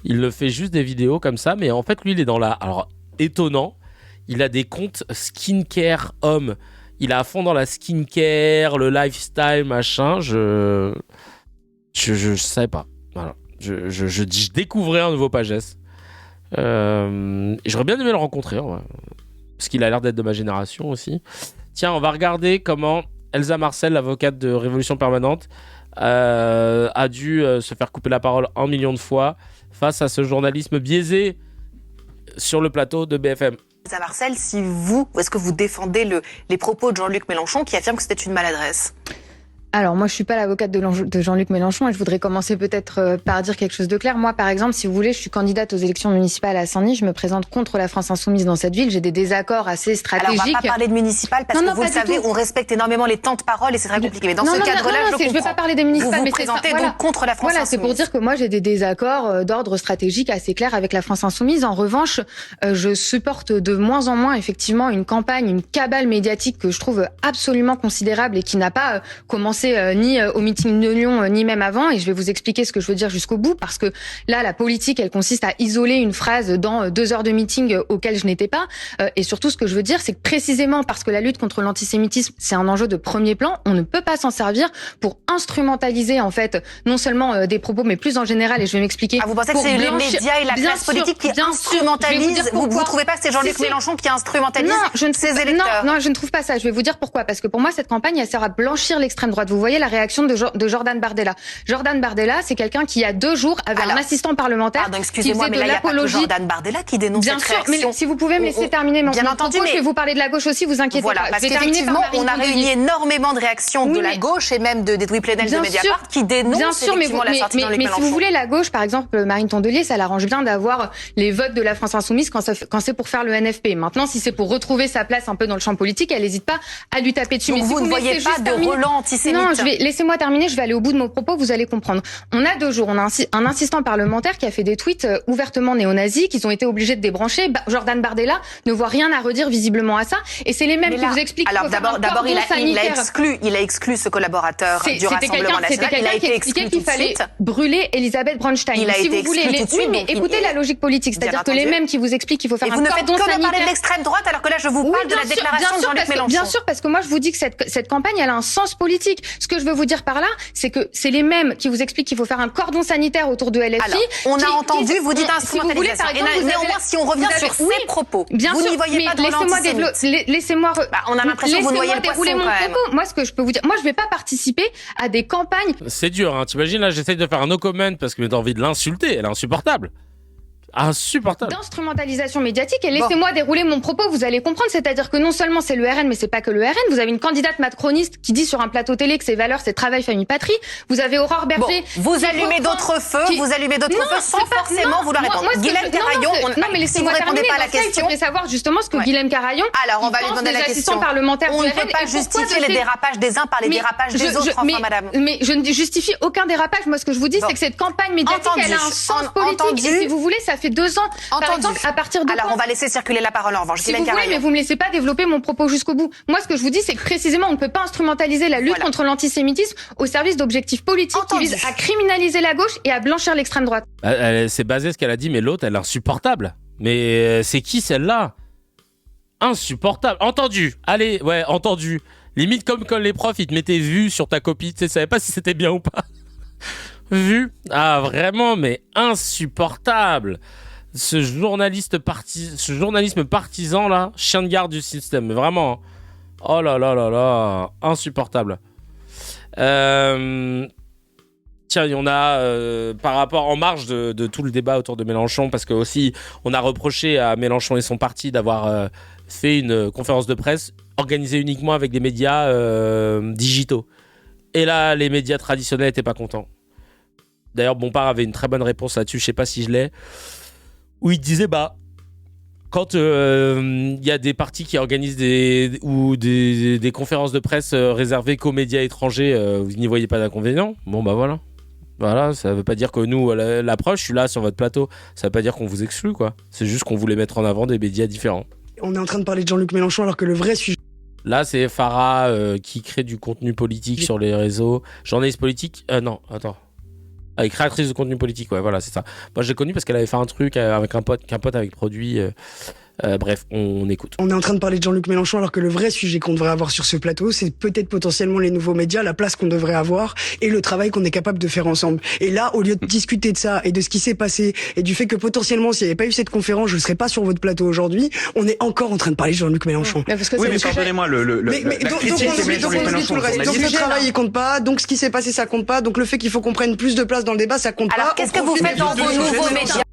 Il le fait juste des vidéos comme ça. Mais en fait, lui, il est dans la... Alors, étonnant. Il a des comptes skincare homme. Il est à fond dans la skincare, le lifestyle, machin. Je savais pas. Voilà. Je découvrais un nouveau Pagès. J'aurais bien aimé le rencontrer, ouais. Parce qu'il a l'air d'être de ma génération aussi. Tiens, on va regarder comment Elsa Marcel, l'avocate de Révolution Permanente, a dû se faire couper la parole 1 million de fois face à ce journalisme biaisé sur le plateau de BFM. Elsa Marcel, est-ce que vous défendez les propos de Jean-Luc Mélenchon qui affirme que c'était une maladresse? Alors moi je suis pas l'avocate de Jean-Luc Mélenchon et je voudrais commencer peut-être par dire quelque chose de clair. Moi par exemple, si vous voulez, je suis candidate aux élections municipales à Saint-Denis, je me présente contre la France Insoumise dans cette ville, j'ai des désaccords assez stratégiques. Alors on va pas parler de municipales parce que vous le savez, on respecte énormément les temps de parole et c'est très compliqué. Mais dans ce cadre-là, je comprends. Je veux pas parler des municipales, mais vous présentez donc contre la France Insoumise. Voilà, c'est pour dire que moi j'ai des désaccords d'ordre stratégique assez clairs avec la France Insoumise. En revanche, je supporte de moins en moins effectivement une campagne, une cabale médiatique que je trouve absolument considérable et qui n'a pas commencé ni au meeting de Lyon, ni même avant, et je vais vous expliquer ce que je veux dire jusqu'au bout, parce que là, la politique, elle consiste à isoler une phrase dans 2 heures de meeting auquel je n'étais pas, et surtout, ce que je veux dire, c'est que précisément parce que la lutte contre l'antisémitisme, c'est un enjeu de premier plan, on ne peut pas s'en servir pour instrumentaliser, en fait, non seulement des propos, mais plus en général, et je vais m'expliquer. Ah, vous pensez que c'est les médias et la classe politique qui instrumentalisent? Vous trouvez pas que c'est Jean-Luc Mélenchon qui instrumentalise ses électeurs? Non, je ne trouve pas ça. Je vais vous dire pourquoi. Parce que pour moi, cette campagne, elle sert à blanchir l'extrême droite. Vous voyez la réaction de Jordan Bardella. Jordan Bardella, c'est quelqu'un qui, il y a 2 jours, avait un assistant parlementaire. Pardon, excusez-moi, mais là, il n'y a pas que Jordan Bardella qui dénonce cette réaction. Bien sûr, mais si vous pouvez me laisser terminer mon propos, je vais vous parler de la gauche aussi, vous inquiétez pas. Parce qu'effectivement, on a réuni énormément de réactions de la gauche et même d'Edoui Plenel de Mediapart qui dénoncent effectivement la sortie de Jean-Luc Mélenchon. Mais si vous voulez, la gauche, par exemple, Marine Tondelier, ça l'arrange bien d'avoir les votes de la France Insoumise quand c'est pour faire le NFP. Maintenant, si c'est pour retrouver sa place un peu dans le champ politique, elle n'hésite pas à lui taper dessus. Donc mais si vous ne voyez pas de relent antisémite? Non, laissez-moi terminer, je vais aller au bout de mon propos, vous allez comprendre. On a 2 jours, on a un assistant parlementaire qui a fait des tweets ouvertement néo-nazis, qu'ils ont été obligés de débrancher. Jordan Bardella ne voit rien à redire visiblement à ça, et c'est les mêmes qui vous expliquent. Alors d'abord, il a exclu ce collaborateur du Rassemblement National. Il a été expliqué qu'il fallait brûler Elisabeth Brownstein. Il a été exclu tout de suite. Oui, mais écoutez la logique politique, c'est-à-dire que les mêmes qui vous expliquent qu'il faut faire un cordon sanitaire. Vous ne faites que parler de l'extrême droite, alors que là je vous parle de la déclaration de Jean-Luc Mélenchon. Bien sûr, parce que moi je vous dis que cette campagne, elle a un sens politique. Ce que je veux vous dire par là, c'est que c'est les mêmes qui vous expliquent qu'il faut faire un cordon sanitaire autour de LFI. Alors, on a entendu, vous dites instrumentalisation. Néanmoins, si on revient sur ces propos, vous n'y voyez pas de l'antisémitisme. Laissez-moi on a l'impression que vous noyez le poisson dérouler mon propos. Moi, ce que je peux vous dire, moi, je vais pas participer à des campagnes. C'est dur, hein. T'imagines, là, j'essaye de faire un no comment parce que j'ai envie de l'insulter. Elle est insupportable. insupportable. D'instrumentalisation médiatique. Et laissez-moi dérouler mon propos, vous allez comprendre. C'est-à-dire que non seulement c'est le RN, mais c'est pas que le RN. Vous avez une candidate macroniste qui dit sur un plateau télé que ses valeurs, c'est travail, famille, patrie. Vous avez Aurore Berger. Vous allumez d'autres feux, sans forcément vouloir répondre. Guilhem Carayon, si vous répondez pas à la question. Il faudrait savoir justement ce que Guilhem Carayon. Alors, on va lui demander la question. On ne peut pas justifier les dérapages des uns par les dérapages des autres, enfin, madame. Mais je ne justifie aucun dérapage. Moi, ce que je vous dis, c'est que cette campagne médiatique, elle a un sens politique. Et si vous voulez, ça fait 2 ans. Par exemple, à partir de. Alors, on va laisser circuler la parole en revanche. Si vous voulez, mais vous me laissez pas développer mon propos jusqu'au bout. Moi, ce que je vous dis, c'est que précisément, on ne peut pas instrumentaliser la lutte contre l'antisémitisme au service d'objectifs politiques qui visent à criminaliser la gauche et à blanchir l'extrême droite. C'est basé ce qu'elle a dit, mais l'autre, elle est insupportable. Mais c'est qui celle-là? Insupportable. Entendu. Allez, ouais, entendu. Limite comme quand les profs, ils te mettaient vu sur ta copie. Tu sais, savais pas si c'était bien ou pas. Vu. Ah, vraiment, mais insupportable. Ce journalisme partisan, là, chien de garde du système. Vraiment. Oh là là là là. Insupportable. Tiens, on a, par rapport en marge de tout le débat autour de Mélenchon, parce que aussi, on a reproché à Mélenchon et son parti d'avoir fait une conférence de presse organisée uniquement avec des médias digitaux. Et là, les médias traditionnels n'étaient pas contents. D'ailleurs, Bompard avait une très bonne réponse là-dessus, je sais pas si je l'ai, où il disait, quand il y a des partis qui organisent des conférences de presse réservées qu'aux médias étrangers, vous n'y voyez pas d'inconvénient. Bon, voilà. Voilà, ça veut pas dire que nous, l'approche, je suis là sur votre plateau, ça veut pas dire qu'on vous exclut, quoi. C'est juste qu'on voulait mettre en avant des médias différents. On est en train de parler de Jean-Luc Mélenchon alors que le vrai sujet... Là, c'est Farah qui crée du contenu politique sur les réseaux. Journaliste politique non, attends. Elle est créatrice de contenu politique, ouais, voilà, c'est ça. Moi, je l'ai connue parce qu'elle avait fait un truc avec un pote avec produit... bref, on écoute. On est en train de parler de Jean-Luc Mélenchon alors que le vrai sujet qu'on devrait avoir sur ce plateau, c'est peut-être potentiellement les nouveaux médias, la place qu'on devrait avoir et le travail qu'on est capable de faire ensemble. Et là, au lieu de discuter de ça et de ce qui s'est passé et du fait que potentiellement, s'il n'y avait pas eu cette conférence, je ne serais pas sur votre plateau aujourd'hui, on est encore en train de parler de Jean-Luc Mélenchon. Mais pardonnez-moi, donc le travail, il compte pas, donc ce qui s'est passé, ça compte pas, donc le fait qu'il faut qu'on prenne plus de place dans le débat, ça compte pas. Alors, qu'est-ce que vous faites dans vos nouveaux médias?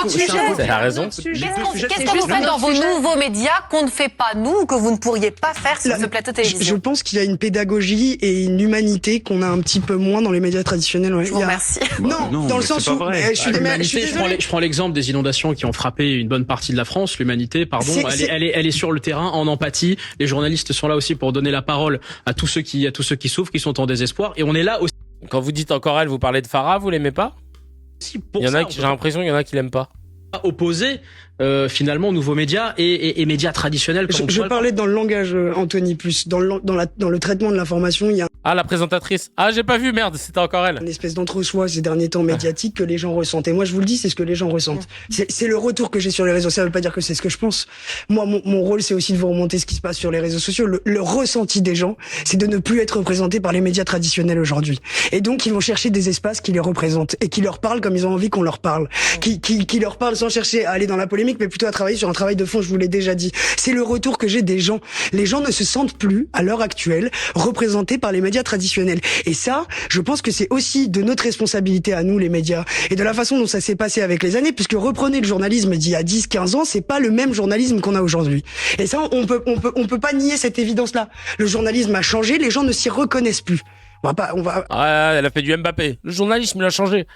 C'est la raison. Qu'est-ce que vous faites dans vos nouveaux médias qu'on ne fait pas nous, que vous ne pourriez pas faire sur ce plateau télévisé? Je pense qu'il y a une pédagogie et une humanité qu'on a un petit peu moins dans les médias traditionnels. Ouais. Je vous remercie. Non, dans le sens où je prends l'exemple des inondations qui ont frappé une bonne partie de la France. L'humanité, elle est sur le terrain en empathie. Les journalistes sont là aussi pour donner la parole à tous ceux qui souffrent, qui sont en désespoir. Et on est là aussi. Quand vous dites encore elle, vous parlez de Farah, vous l'aimez pas? J'ai l'impression qu'il y en a qui l'aiment pas. Opposé finalement aux nouveaux médias et médias traditionnels. Je parlais dans le langage, Anthony, plus dans le traitement de l'information, il y a la présentatrice. Ah, j'ai pas vu, merde, c'était encore elle. Une espèce d'entre-soi ces derniers temps médiatique que les gens ressentent. Et moi, je vous le dis, c'est ce que les gens ressentent. C'est le retour que j'ai sur les réseaux. Ça veut pas dire que c'est ce que je pense. Moi, mon rôle, c'est aussi de vous remonter ce qui se passe sur les réseaux sociaux. Le ressenti des gens, c'est de ne plus être représenté par les médias traditionnels aujourd'hui. Et donc, ils vont chercher des espaces qui les représentent et qui leur parlent comme ils ont envie qu'on leur parle. Qui leur parlent sans chercher à aller dans la polémique, mais plutôt à travailler sur un travail de fond, je vous l'ai déjà dit. C'est le retour que j'ai des gens. Les gens ne se sentent plus, à l'heure actuelle, représentés par les médias traditionnels. Et ça, je pense que c'est aussi de notre responsabilité à nous, les médias, et de la façon dont ça s'est passé avec les années, puisque reprenez le journalisme d'il y a 10, 15 ans, c'est pas le même journalisme qu'on a aujourd'hui. Et ça, on peut pas nier cette évidence-là. Le journalisme a changé, les gens ne s'y reconnaissent plus. Elle a fait du Mbappé. Le journalisme, il a changé.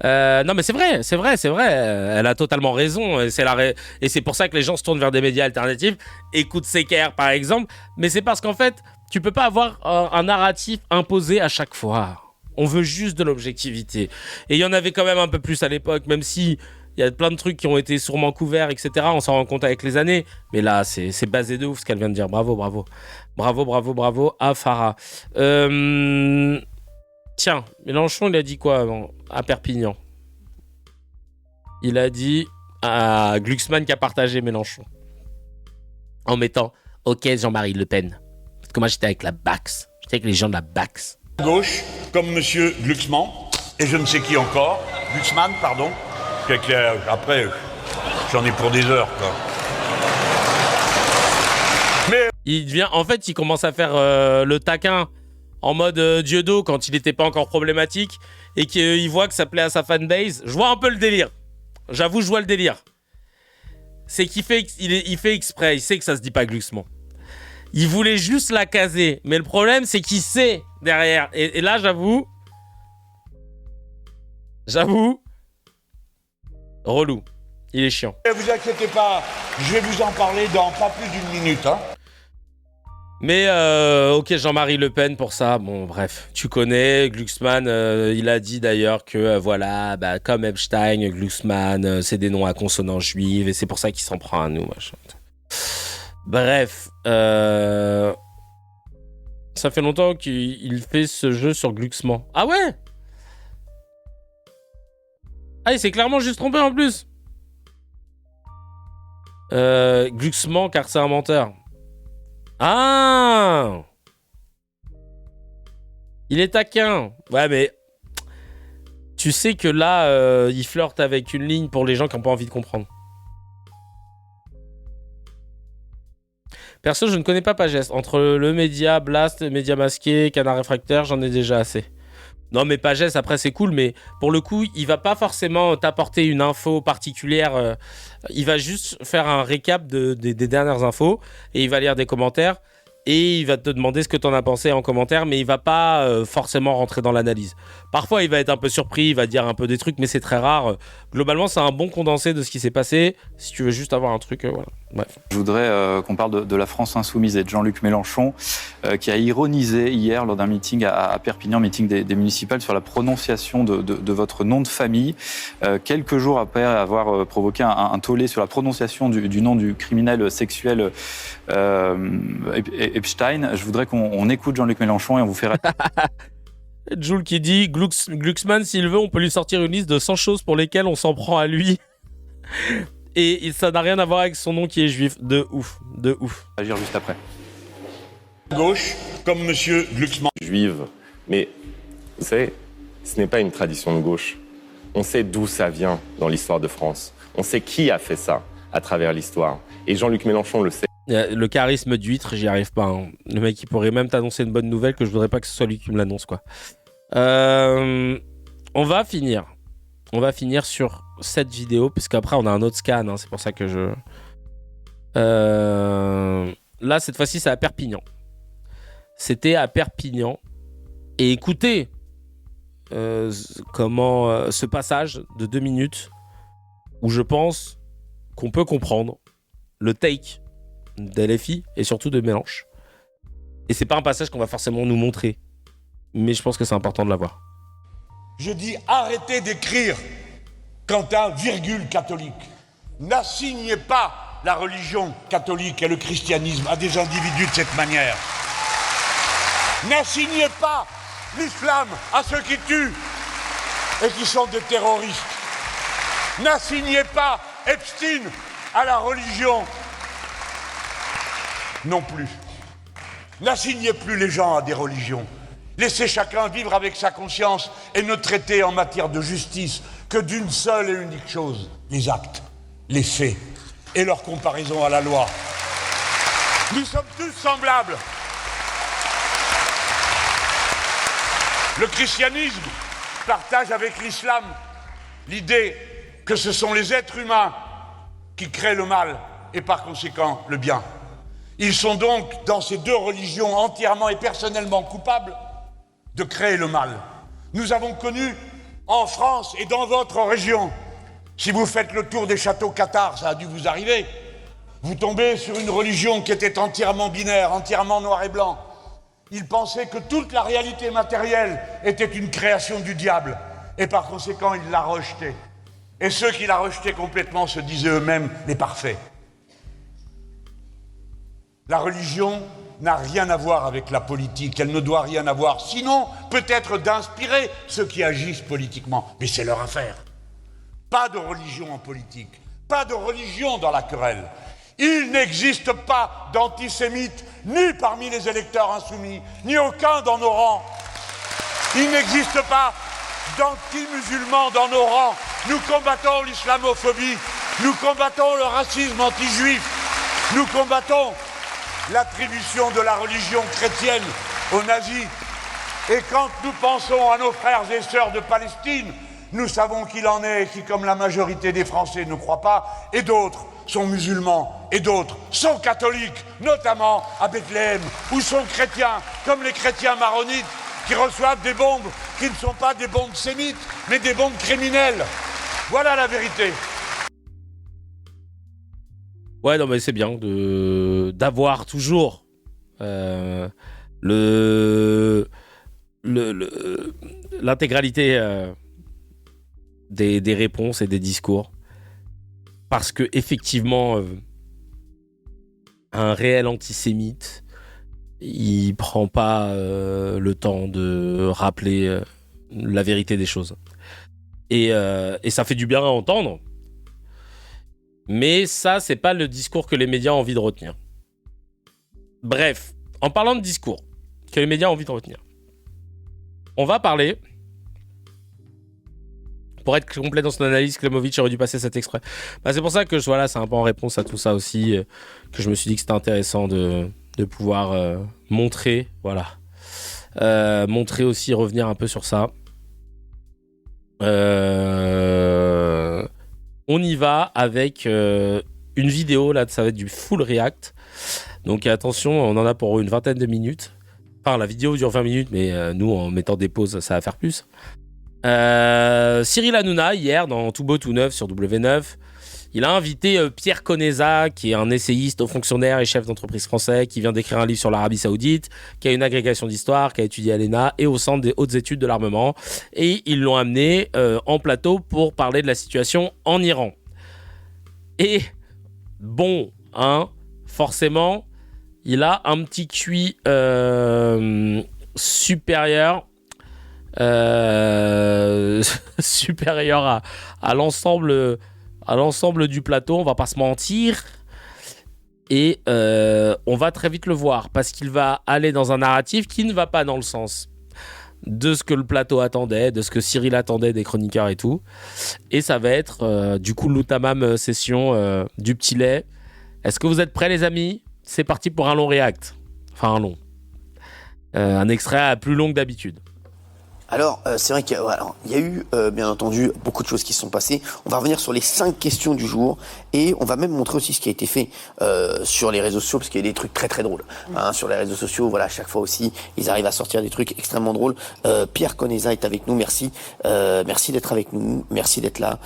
Non mais c'est vrai, elle a totalement raison et c'est pour ça que les gens se tournent vers des médias alternatifs, écoutent CKR par exemple, mais c'est parce qu'en fait tu peux pas avoir un narratif imposé à chaque fois, on veut juste de l'objectivité et il y en avait quand même un peu plus à l'époque, même si il y a plein de trucs qui ont été sûrement couverts, etc. On s'en rend compte avec les années, mais là c'est basé de ouf ce qu'elle vient de dire. Bravo à Farah. Tiens, Mélenchon, il a dit quoi à Perpignan? Il a dit à Glucksmann qui a partagé Mélenchon en mettant « Ok, Jean-Marie Le Pen ». Parce que moi, j'étais avec la Bax. J'étais avec les gens de la Bax. Gauche, comme monsieur Glucksmann, et je ne sais qui encore. Glucksmann, pardon. Après, j'en ai pour des heures, quoi. Mais... il commence à faire le taquin en mode Dieudo quand il n'était pas encore problématique et qu'il voit que ça plaît à sa fanbase. Je vois un peu le délire. J'avoue, je vois le délire. C'est qu'il fait, il fait exprès. Il sait que ça se dit pas Glucksmann. Il voulait juste la caser. Mais le problème, c'est qu'il sait derrière. Et là, j'avoue. Relou. Il est chiant. Ne vous inquiétez pas, je vais vous en parler dans pas plus d'une minute. Hein. Mais ok, Jean-Marie Le Pen pour ça. Bon, bref, tu connais Glucksmann. Il a dit d'ailleurs que voilà, bah, comme Epstein, Glucksmann, c'est des noms à consonance juive et c'est pour ça qu'il s'en prend à nous. Machin. Bref, ça fait longtemps qu'il fait ce jeu sur Glucksmann. Ah ouais? Ah, il s'est clairement juste trompé en plus. Glucksmann, car c'est un menteur. Ah! Il est taquin. Ouais, mais tu sais que là, il flirte avec une ligne pour les gens qui n'ont pas envie de comprendre. Perso, je ne connais pas Pagès. Entre le média Blast, le média masqué, Canard réfractaire, j'en ai déjà assez. Non, mais Pagès, après, c'est cool, mais pour le coup, il va pas forcément t'apporter une info particulière. Il va juste faire un récap des dernières infos et il va lire des commentaires et il va te demander ce que t'en as pensé en commentaire, mais il va pas forcément rentrer dans l'analyse. Parfois, il va être un peu surpris, il va dire un peu des trucs, mais c'est très rare. Globalement, c'est un bon condensé de ce qui s'est passé. Si tu veux juste avoir un truc, voilà. Bref. Je voudrais qu'on parle de la France insoumise et de Jean-Luc Mélenchon, qui a ironisé hier lors d'un meeting à Perpignan, meeting des municipales, sur la prononciation de votre nom de famille. Quelques jours après avoir provoqué un tollé sur la prononciation du nom du criminel sexuel Epstein, je voudrais qu'on écoute Jean-Luc Mélenchon et on vous fait... Jules qui dit Glucksmann, s'il veut, on peut lui sortir une liste de 100 choses pour lesquelles on s'en prend à lui. Et ça n'a rien à voir avec son nom qui est juif. De ouf. Agir juste après. Gauche, comme monsieur Glucksmann. Juive. Mais, vous savez, ce n'est pas une tradition de gauche. On sait d'où ça vient dans l'histoire de France. On sait qui a fait ça à travers l'histoire. Et Jean-Luc Mélenchon le sait. Le charisme d'huître, j'y arrive pas. Hein. Le mec, il pourrait même t'annoncer une bonne nouvelle que je voudrais pas que ce soit lui qui me l'annonce, quoi. On va finir sur cette vidéo, parce qu'après, on a un autre scan. Hein, c'est pour ça que je... Là, cette fois-ci, c'est à Perpignan. C'était à Perpignan. Et écoutez comment ce passage de 2 minutes où je pense qu'on peut comprendre le take d'LFI et surtout de Mélenchon. Et c'est pas un passage qu'on va forcément nous montrer, mais je pense que c'est important de l'avoir. Je dis arrêtez d'écrire quand un virgule catholique. N'assignez pas la religion catholique et le christianisme à des individus de cette manière. N'assignez pas l'islam à ceux qui tuent et qui sont des terroristes. N'assignez pas Epstein à la religion non plus. N'assignez plus les gens à des religions. Laissez chacun vivre avec sa conscience et ne traiter en matière de justice que d'une seule et unique chose, les actes, les faits et leur comparaison à la loi. Nous sommes tous semblables. Le christianisme partage avec l'islam l'idée que ce sont les êtres humains qui créent le mal et par conséquent le bien. Ils sont donc, dans ces deux religions, entièrement et personnellement coupables de créer le mal. Nous avons connu en France et dans votre région, si vous faites le tour des châteaux cathares, ça a dû vous arriver, vous tombez sur une religion qui était entièrement binaire, entièrement noir et blanc. Ils pensaient que toute la réalité matérielle était une création du diable et par conséquent ils la rejetaient. Et ceux qui la rejetaient complètement se disaient eux-mêmes les parfaits. La religion n'a rien à voir avec la politique, elle ne doit rien avoir, sinon peut-être d'inspirer ceux qui agissent politiquement, mais c'est leur affaire. Pas de religion en politique, pas de religion dans la querelle. Il n'existe pas d'antisémites, ni parmi les électeurs insoumis, ni aucun dans nos rangs. Il n'existe pas d'anti-musulmans dans nos rangs. Nous combattons l'islamophobie, nous combattons le racisme anti-juif, nous combattons l'attribution de la religion chrétienne aux nazis. Et quand nous pensons à nos frères et sœurs de Palestine, Nous savons qu'il en est qui, comme la majorité des Français, ne croient pas, et d'autres sont musulmans, et d'autres sont catholiques, notamment à Bethléem, ou sont chrétiens, comme les chrétiens maronites, qui reçoivent des bombes qui ne sont pas des bombes sémites, mais des bombes criminelles. Voilà la vérité. Ouais, non, mais c'est bien d'avoir toujours l'intégralité des réponses et des discours. Parce que, effectivement, un réel antisémite, il prend pas le temps de rappeler la vérité des choses. Et ça fait du bien à entendre. Mais ça, c'est pas le discours que les médias ont envie de retenir. Bref, en parlant de discours que les médias ont envie de retenir, on va parler... Pour être complet dans son analyse, Klemovic aurait dû passer cet extrait. Bah, c'est pour ça que voilà, c'est un peu en réponse à tout ça aussi que je me suis dit que c'était intéressant de pouvoir montrer, voilà. Montrer aussi, revenir un peu sur ça. On y va avec une vidéo, là, ça va être du full react. Donc attention, on en a pour une vingtaine de minutes. Enfin, la vidéo dure 20 minutes, mais nous, en mettant des pauses, ça va faire plus. Cyril Hanouna, hier, dans Tout Beau Tout Neuf sur W9, il a invité Pierre Conesa, qui est un essayiste, haut fonctionnaire et chef d'entreprise français, qui vient d'écrire un livre sur l'Arabie Saoudite, qui a une agrégation d'histoire, qui a étudié à l'ENA et au Centre des hautes études de l'armement. Et ils l'ont amené en plateau pour parler de la situation en Iran. Et bon, hein, forcément, il a un petit QI supérieur à l'ensemble du plateau, on va pas se mentir, et on va très vite le voir parce qu'il va aller dans un narratif qui ne va pas dans le sens de ce que le plateau attendait, de ce que Cyril attendait des chroniqueurs et tout, et ça va être du coup l'outamam session du petit lait. Est-ce que vous êtes prêts, les amis? C'est parti pour un long react, enfin un extrait plus long que d'habitude. Alors, c'est vrai qu'il y a eu, bien entendu, beaucoup de choses qui se sont passées. On va revenir sur les 5 questions du jour et on va même montrer aussi ce qui a été fait sur les réseaux sociaux, parce qu'il y a des trucs très très drôles. Hein, sur les réseaux sociaux, voilà, à chaque fois aussi, ils arrivent à sortir des trucs extrêmement drôles. Pierre Conesa est avec nous, merci. Merci d'être avec nous, merci d'être là.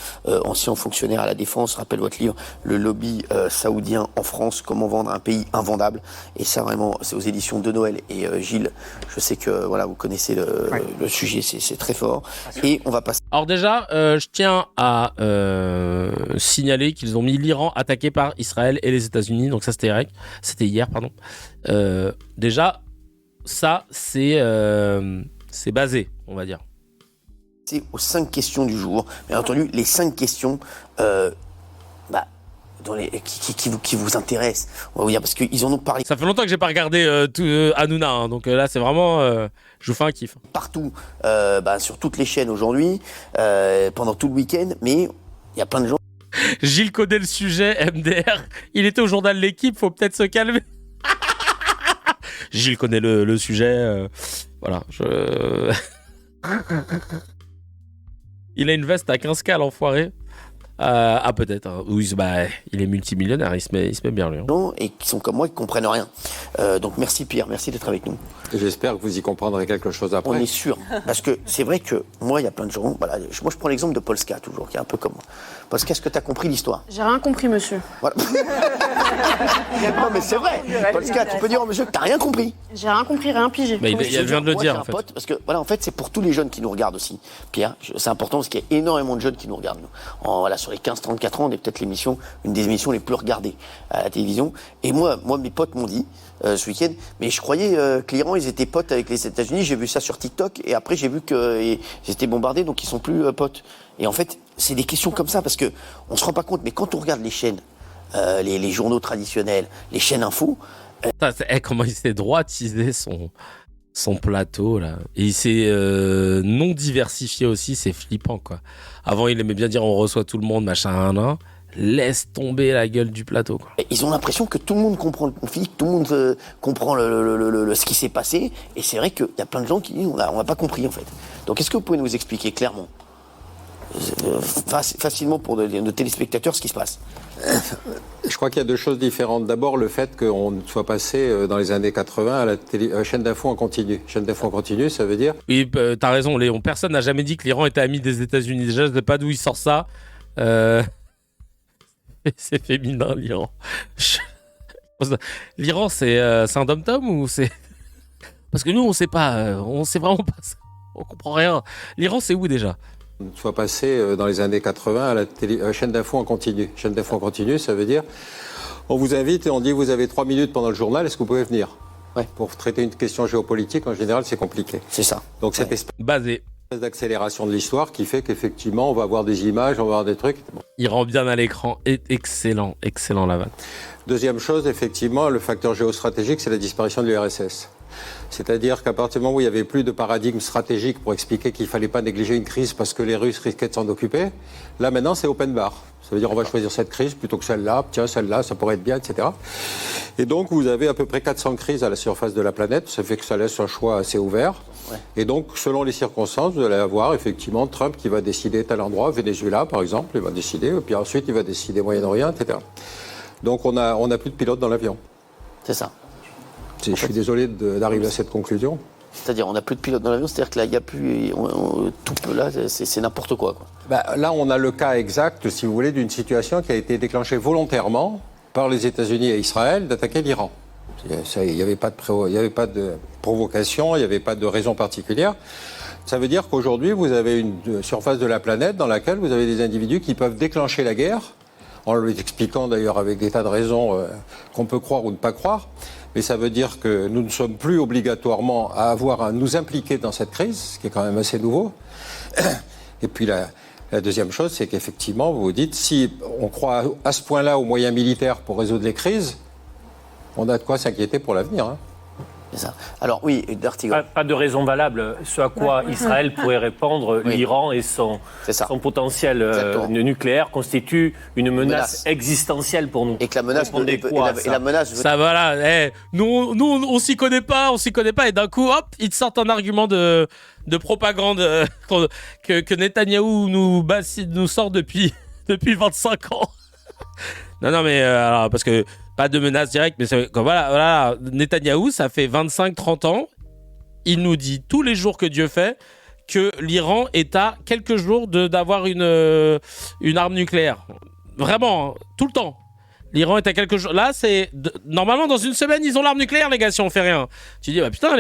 Ancien fonctionnaire à la Défense, rappelle votre livre, Le lobby saoudien en France, comment vendre un pays invendable. Et ça, vraiment, c'est aux éditions de Noël. Et Gilles, je sais que voilà, vous connaissez le sujet. C'est très fort. Et on va passer. Alors déjà, je tiens à signaler qu'ils ont mis l'Iran attaqué par Israël et les États-Unis. Donc ça, c'était hier, pardon. Déjà, ça, c'est basé, on va dire. C'est aux 5 questions du jour. Bien entendu, les 5 questions qui vous intéressent. On va vous dire, parce qu'ils en ont parlé. Ça fait longtemps que j'ai pas regardé Hanouna, hein, donc là, c'est vraiment... je vous fais un kiff. Partout, sur toutes les chaînes aujourd'hui, pendant tout le week-end, mais il y a plein de gens... Gilles connaît le sujet, MDR. Il était au journal L'Équipe, faut peut-être se calmer. Gilles connaît le sujet. Voilà, Il a une veste à 15K, l'enfoiré. Peut-être. Hein. Oui, il est multimillionnaire, il se met bien, lui. Hein. Et qui sont comme moi, qui comprennent rien. Donc merci Pierre, merci d'être avec nous. J'espère que vous y comprendrez quelque chose après. On est sûr. Parce que c'est vrai que moi, il y a plein de gens. Voilà, moi, je prends l'exemple de Polska, toujours, qui est un peu comme moi. Polska, est-ce que tu as compris l'histoire? J'ai rien compris, monsieur. Voilà. Non, mais c'est vrai. Polska, tu peux dire au monsieur que tu n'as rien compris. J'ai rien compris, rien pigé. Mais il vient de le dire, en fait. Parce que, voilà, en fait, c'est pour tous les jeunes qui nous regardent aussi. Pierre, c'est important parce qu'il y a énormément de jeunes qui nous regardent, nous. Sur les 15-34 ans, on est peut-être une des émissions les plus regardées à la télévision. Et moi mes potes m'ont dit ce week-end, mais je croyais que l'Iran, ils étaient potes avec les États-Unis. J'ai vu ça sur TikTok et après j'ai vu qu'ils étaient bombardés, donc ils sont plus potes. Et en fait, c'est des questions comme ça parce que on se rend pas compte, mais quand on regarde les chaînes, les journaux traditionnels, les chaînes info. Comment il s'est droitisé son plateau là, et il s'est non diversifié aussi, c'est flippant quoi. Avant il aimait bien dire on reçoit tout le monde machin, laisse tomber la gueule du plateau quoi. Ils ont l'impression que tout le monde comprend le conflit, que tout le monde comprend ce qui s'est passé, et c'est vrai qu'il y a plein de gens qui disent on n'a pas compris en fait. Donc est-ce que vous pouvez nous expliquer clairement facilement pour nos téléspectateurs ce qui se passe. Je crois qu'il y a deux choses différentes. D'abord, le fait qu'on soit passé dans les années 80 à la chaîne d'info en continu. Chaîne d'info en continu, ça veut dire... Oui, t'as raison, Léon. Personne n'a jamais dit que l'Iran était ami des États-Unis. Déjà, je ne sais pas d'où il sort ça. C'est féminin, l'Iran. L'Iran, c'est un dom-tom ou c'est... Parce que nous, on sait pas. On sait vraiment pas. On comprend rien. L'Iran, c'est où déjà ? Soit passé dans les années 80 à la chaîne d'info en continu. Chaîne d'info en continu, ça veut dire on vous invite et on dit vous avez 3 minutes pendant le journal, est-ce que vous pouvez venir ? Pour traiter une question géopolitique, en général, c'est compliqué. C'est ça. Donc cette espèce basé d'accélération de l'histoire qui fait qu'effectivement, on va avoir des images, on va avoir des trucs. Bon. Il rend bien à l'écran. Excellent, excellent la vanne. Deuxième chose, effectivement, le facteur géostratégique, c'est la disparition de l'URSS. C'est-à-dire qu'à partir du moment où il n'y avait plus de paradigme stratégique pour expliquer qu'il ne fallait pas négliger une crise parce que les Russes risquaient de s'en occuper, là maintenant c'est open bar. Ça veut dire on va choisir cette crise plutôt que celle-là, tiens celle-là ça pourrait être bien, etc. Et donc vous avez à peu près 400 crises à la surface de la planète, ça fait que ça laisse un choix assez ouvert. Et donc selon les circonstances, vous allez avoir effectivement Trump qui va décider tel endroit, Venezuela par exemple, il va décider, et puis ensuite il va décider Moyen-Orient, etc. Donc on a plus de pilotes dans l'avion. C'est ça. Je suis désolé d'arriver à cette conclusion. C'est-à-dire, on n'a plus de pilote dans l'avion, c'est-à-dire que là, il n'y a plus. Tout peut là, c'est n'importe quoi. Là, on a le cas exact, si vous voulez, d'une situation qui a été déclenchée volontairement par les États-Unis et Israël d'attaquer l'Iran. Il n'y avait pas de provocation, il n'y avait pas de raison particulière. Ça veut dire qu'aujourd'hui, vous avez une surface de la planète dans laquelle vous avez des individus qui peuvent déclencher la guerre, en le expliquant d'ailleurs avec des tas de raisons qu'on peut croire ou ne pas croire. Mais ça veut dire que nous ne sommes plus obligatoirement à avoir à nous impliquer dans cette crise, ce qui est quand même assez nouveau. Et puis la deuxième chose, c'est qu'effectivement, vous vous dites, si on croit à ce point-là aux moyens militaires pour résoudre les crises, on a de quoi s'inquiéter pour l'avenir. Hein. C'est ça. Alors oui, Dartigan. Pas de raison valable. Ce à quoi Israël pourrait répondre, l'Iran et son potentiel nucléaire constituent une menace existentielle pour nous. Et que la menace la menace. Ça va là. Nous, on s'y connaît pas, et d'un coup, hop, ils te sortent un argument de propagande que Netanyahou nous sort depuis 25 ans. Non, mais alors, parce que pas de menace directe, mais voilà, Netanyahou, ça fait 25-30 ans, il nous dit tous les jours que Dieu fait que l'Iran est à quelques jours d'avoir une arme nucléaire. Vraiment, hein, tout le temps. L'Iran est à quelques jours. Là, normalement, dans une semaine, ils ont l'arme nucléaire, les gars, si on fait rien. Tu dis, bah putain,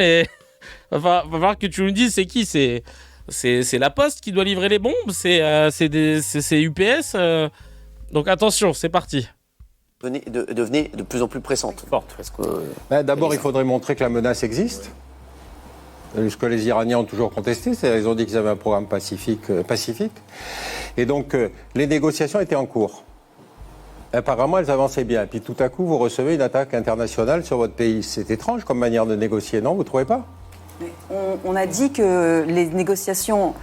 va falloir que tu nous dises c'est qui, c'est la Poste qui doit livrer les bombes, c'est UPS. Donc attention, c'est parti. Devenait de plus en plus pressante. Forte. D'abord, il faudrait montrer que la menace existe. Ce que les Iraniens ont toujours contesté, c'est qu'ils ont dit qu'ils avaient un programme pacifique. Et donc, les négociations étaient en cours. Apparemment, elles avançaient bien. Et puis tout à coup, vous recevez une attaque internationale sur votre pays. C'est étrange comme manière de négocier, non ? Vous ne trouvez pas ? On a dit que les négociations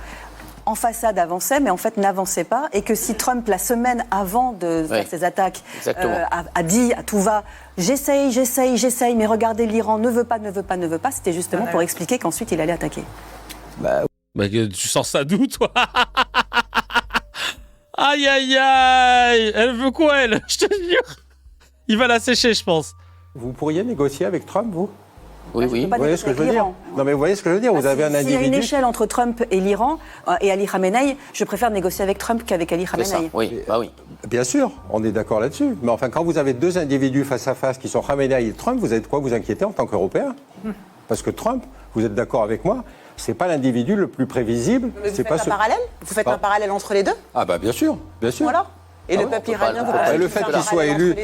en façade avançaient, mais en fait n'avançaient pas, et que si Trump, la semaine avant de faire ses attaques, a dit à tout va « j'essaye, mais regardez, l'Iran ne veut pas », c'était justement pour expliquer qu'ensuite il allait attaquer. Tu sors ça d'où, toi ? Aïe, aïe, aïe. Elle veut quoi, elle ? Je te jure. Il va la sécher, je pense. Vous pourriez négocier avec Trump, vous ? Oui. Vous voyez ce que je veux dire ? Non, mais vous voyez ce que je veux dire ? Vous avez un individu... S'il y a une échelle entre Trump et l'Iran et Ali Khamenei, je préfère négocier avec Trump qu'avec Ali Khamenei. Oui. Bien sûr, on est d'accord là-dessus. Mais enfin, quand vous avez deux individus face à face qui sont Khamenei et Trump, vous avez de quoi vous inquiéter en tant qu'Européen ? Parce que Trump, vous êtes d'accord avec moi, c'est pas l'individu le plus prévisible. Mais vous faites un parallèle ? Vous faites un parallèle entre les deux ? Ah bah bien sûr. Voilà. Et le peuple iranien, vous pensez le fait qu'il soit élu,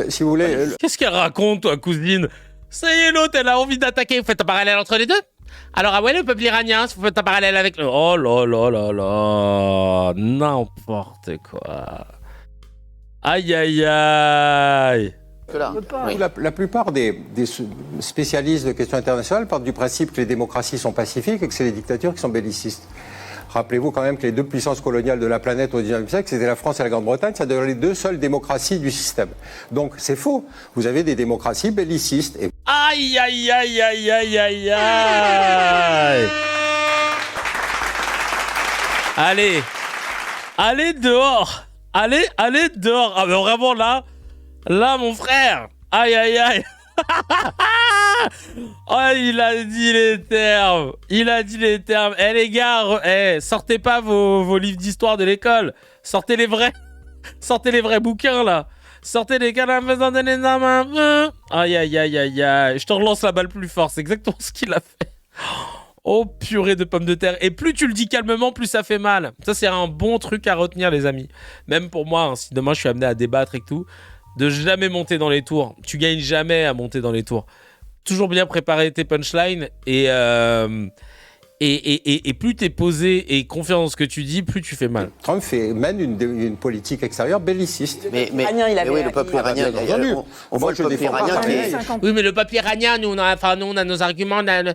si vous voulez... Qu'est-ce qu'elle raconte, toi, cousine ? Ça y est, l'autre, elle a envie d'attaquer. Vous faites un parallèle entre les deux ? Alors, le peuple iranien, vous faites un parallèle avec le... Oh là là là là. N'importe quoi. Aïe, aïe, aïe. La plupart des spécialistes de questions internationales partent du principe que les démocraties sont pacifiques et que c'est les dictatures qui sont bellicistes. Rappelez-vous quand même que les deux puissances coloniales de la planète au XIXe siècle, c'était la France et la Grande-Bretagne, ça devenait les deux seules démocraties du système. Donc c'est faux. Vous avez des démocraties bellicistes. Et... Aïe, aïe, aïe, aïe, aïe, aïe, aïe. Allez, Allez dehors. Allez dehors. Ah mais vraiment là, mon frère. Aïe. Oh, il a dit les termes. Eh les gars, sortez pas vos livres d'histoire de l'école. Sortez les vrais bouquins là. Sortez les gars en faisant des examens. Aïe. Je te relance la balle plus fort. C'est exactement ce qu'il a fait. Oh purée de pommes de terre. Et plus tu le dis calmement, plus ça fait mal. Ça c'est un bon truc à retenir les amis. Même pour moi, hein, si demain je suis amené à débattre et tout, de jamais monter dans les tours. Tu gagnes jamais à monter dans les tours. Toujours bien préparer tes punchlines et plus t'es posé et confiant dans ce que tu dis, plus tu fais mal. Trump mène une politique extérieure belliciste. Mais oui, le peuple iranien, on voit le peuple iranien qui est... Oui, mais le peuple iranien, nous on a nos arguments. Les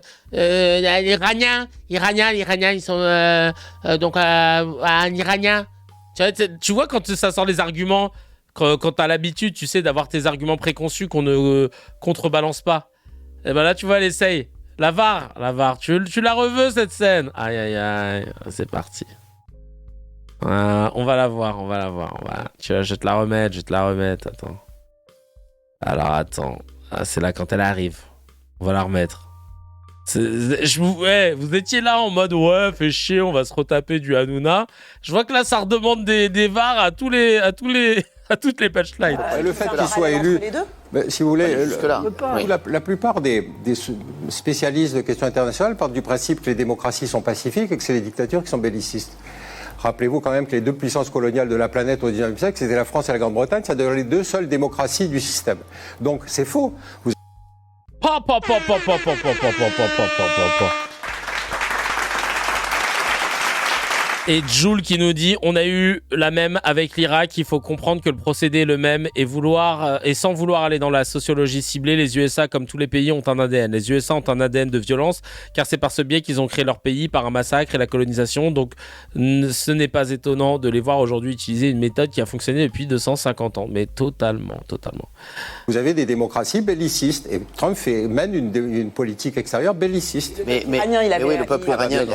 Iraniens, ils sont donc un Iranien. Tu vois quand ça sort les arguments, quand t'as l'habitude, tu sais, d'avoir tes arguments préconçus qu'on ne contrebalance pas. Et ben là, tu vois, elle essaye. La VAR, tu la reveux cette scène. Aïe, c'est parti. On va la voir. Je vais te la remettre, attends. Alors, attends. C'est là quand elle arrive. On va la remettre. Vous étiez là en mode, fais chier, on va se retaper du Hanouna. Je vois que là, ça redemande des VAR à toutes les punchlines. Le fait qu'il soit élu... si vous voulez, la plupart des spécialistes de questions internationales partent du principe que les démocraties sont pacifiques et que c'est les dictatures qui sont bellicistes. Rappelez-vous quand même que les deux puissances coloniales de la planète au XIXe siècle, c'était la France et la Grande-Bretagne, ça devait être les deux seules démocraties du système. Donc c'est faux. Et Jules qui nous dit, on a eu la même avec l'Irak, il faut comprendre que le procédé est le même et sans vouloir aller dans la sociologie ciblée, les USA, comme tous les pays, ont un ADN. Les USA ont un ADN de violence, car c'est par ce biais qu'ils ont créé leur pays, par un massacre et la colonisation. Donc, ce n'est pas étonnant de les voir aujourd'hui utiliser une méthode qui a fonctionné depuis 250 ans. Mais totalement. Vous avez des démocraties bellicistes et Trump mène une politique extérieure belliciste. Mais oui, le peuple iranien,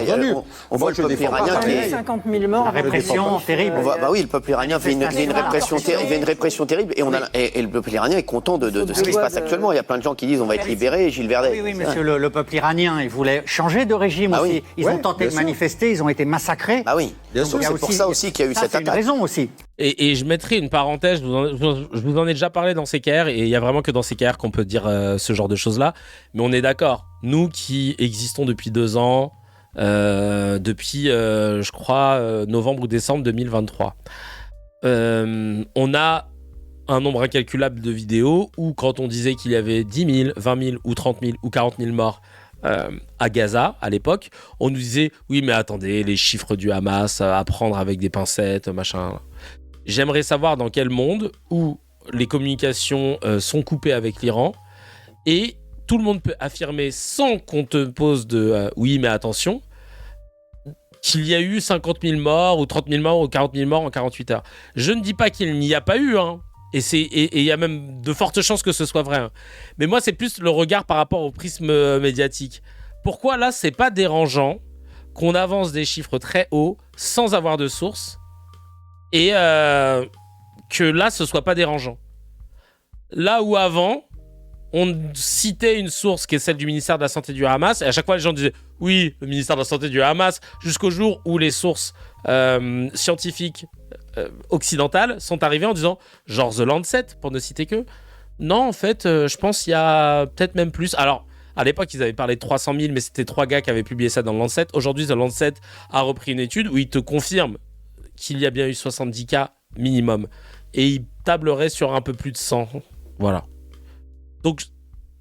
on voit le peuple iranien qui est... 50 000 morts, la répression terrible. Oui, le peuple iranien fait une répression terrible et le peuple iranien est content de ce qui se passe actuellement. Il y a plein de gens qui disent on va être libérés, Gilles Verdet. Oui, monsieur, le peuple iranien, il voulait changer de régime aussi. Ils ont tenté de manifester, ils ont été massacrés. Oui, c'est pour ça aussi qu'il y a eu cette attaque. C'est une raison aussi. Et je mettrai une parenthèse, je vous en ai déjà parlé dans CKR, et il n'y a vraiment que dans CKR qu'on peut dire ce genre de choses-là. Mais on est d'accord, nous qui existons depuis 2 ans, depuis je crois novembre ou décembre 2023, on a un nombre incalculable de vidéos où quand on disait qu'il y avait 10 000, 20 000 ou 30 000 ou 40 000 morts à Gaza à l'époque, on nous disait oui mais attendez, les chiffres du Hamas à prendre avec des pincettes, machin. J'aimerais savoir dans quel monde où les communications sont coupées avec l'Iran et tout le monde peut affirmer sans qu'on te pose de oui mais attention qu'il y a eu 50 000 morts ou 30 000 morts ou 40 000 morts en 48 heures. Je ne dis pas qu'il n'y a pas eu, hein. Et il y a même de fortes chances que ce soit vrai. Hein. Mais moi, c'est plus le regard par rapport au prisme médiatique. Pourquoi là, c'est pas dérangeant qu'on avance des chiffres très hauts sans avoir de source et que là, ce soit pas dérangeant. Là où avant, on citait une source qui est celle du ministère de la Santé du Hamas, et à chaque fois les gens disaient oui, le ministère de la Santé du Hamas, jusqu'au jour où les sources scientifiques occidentales sont arrivées en disant genre The Lancet, pour ne citer que. Non, en fait, je pense qu'il y a peut-être même plus. Alors, à l'époque, ils avaient parlé de 300 000, mais c'était 3 gars qui avaient publié ça dans le Lancet. Aujourd'hui, The Lancet a repris une étude où il te confirme qu'il y a bien eu 70 cas minimum. Et il tablerait sur un peu plus de 100. Voilà. Donc,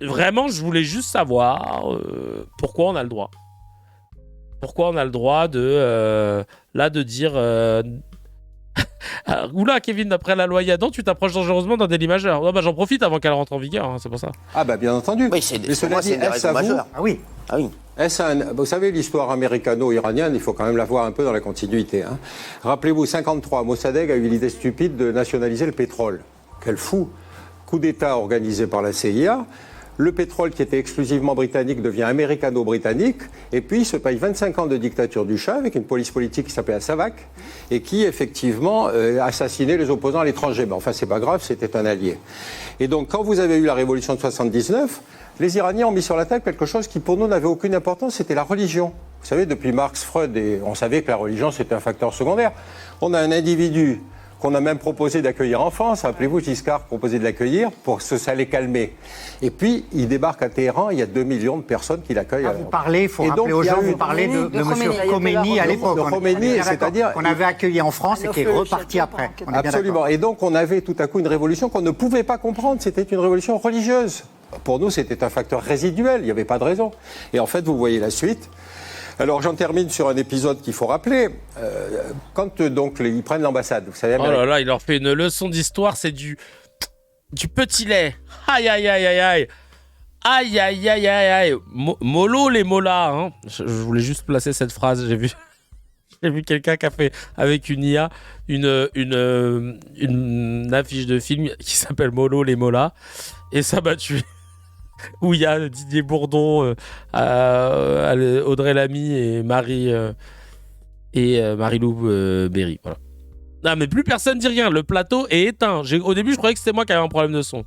vraiment, je voulais juste savoir pourquoi on a le droit. Pourquoi on a le droit de dire... Oula, Kevin, après la loi Yadan, tu t'approches dangereusement d'un délit majeur. Non, j'en profite avant qu'elle rentre en vigueur, hein, c'est pour ça. Ah bien entendu. Oui, mais cela dit, est-ce à vous ? Ah oui. Vous savez, l'histoire américano-iranienne, il faut quand même la voir un peu dans la continuité. Hein. Rappelez-vous, 1953, Mossadegh a eu l'idée stupide de nationaliser le pétrole. Quel fou ! Coup d'État organisé par la CIA. Le pétrole qui était exclusivement britannique devient américano-britannique. Et puis, il se paye 25 ans de dictature du Shah avec une police politique qui s'appelait Savak et qui, effectivement, assassinait les opposants à l'étranger. Mais enfin, c'est pas grave, c'était un allié. Et donc, quand vous avez eu la révolution de 79, les Iraniens ont mis sur la table quelque chose qui, pour nous, n'avait aucune importance, c'était la religion. Vous savez, depuis Marx, Freud, on savait que la religion, c'était un facteur secondaire. On a un individu qu'on a même proposé d'accueillir en France. Rappelez-vous, Giscard proposait de l'accueillir pour que ça les calmer. Et puis, il débarque à Téhéran, il y a 2 millions de personnes qui l'accueillent. Vous parlez, il faut rappeler aux gens, vous parlez de M. Khomeini à l'époque. C'est-à-dire qu'on avait accueilli en France et qui est reparti après. Absolument. Et donc, on avait tout à coup une révolution qu'on ne pouvait pas comprendre. C'était une révolution religieuse. Pour nous, c'était un facteur résiduel. Il n'y avait pas de raison. Et en fait, vous voyez la suite. Alors j'en termine sur un épisode qu'il faut rappeler. Quand donc ils prennent l'ambassade, vous savez. Oh là là, il leur fait une leçon d'histoire, c'est du petit lait. Aïe aïe aïe aïe aïe. Aïe aïe aïe aïe aïe. Mollo les mollas. Hein. Je voulais juste placer cette phrase. J'ai vu quelqu'un qui a fait avec une IA une affiche de film qui s'appelle Mollo les mollas et ça m'a tué. Où il y a Didier Bourdon, Audrey Lamy et Marie-Lou Berry. Voilà. Non, mais plus personne dit rien. Le plateau est éteint. Au début, je croyais que c'était moi qui avais un problème de son.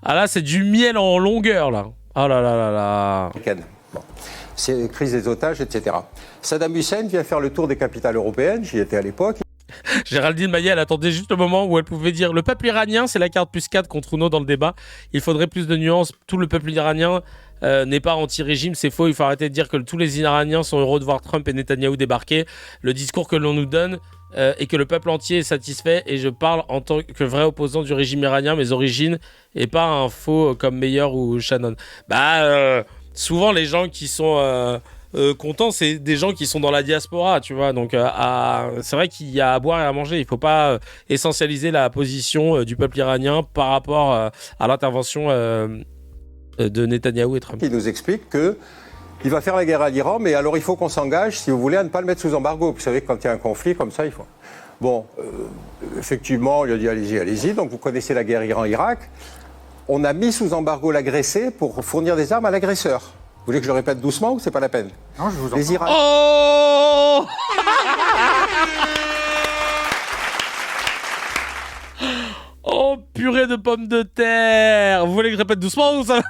Ah là, c'est du miel en longueur, là. Oh là là là là. Bon. C'est crise des otages, etc. Saddam Hussein vient faire le tour des capitales européennes. J'y étais à l'époque. Géraldine Maillet, elle attendait juste le moment où elle pouvait dire le peuple iranien, c'est la carte +4 contre Uno dans le débat. Il faudrait plus de nuances. Tout le peuple iranien n'est pas anti-régime, c'est faux. Il faut arrêter de dire que tous les Iraniens sont heureux de voir Trump et Netanyahou débarquer. Le discours que l'on nous donne est que le peuple entier est satisfait. Et je parle en tant que vrai opposant du régime iranien, mes origines, et pas un faux comme Meyer ou Shannon. Souvent, les gens qui sont contents, c'est des gens qui sont dans la diaspora, tu vois. Donc, c'est vrai qu'il y a à boire et à manger. Il ne faut pas essentialiser la position du peuple iranien par rapport à l'intervention de Netanyahou et Trump. Il nous explique qu'il va faire la guerre à l'Iran, mais alors il faut qu'on s'engage, si vous voulez, à ne pas le mettre sous embargo. Vous savez que quand il y a un conflit comme ça, il faut... Bon, effectivement, on lui a dit allez-y. Donc, vous connaissez la guerre Iran-Irak. On a mis sous embargo l'agressé pour fournir des armes à l'agresseur. Vous voulez que je le répète doucement ou c'est pas la peine? Non, je vous en prie. Oh oh, purée de pommes de terre. Vous voulez que je répète doucement ou ça?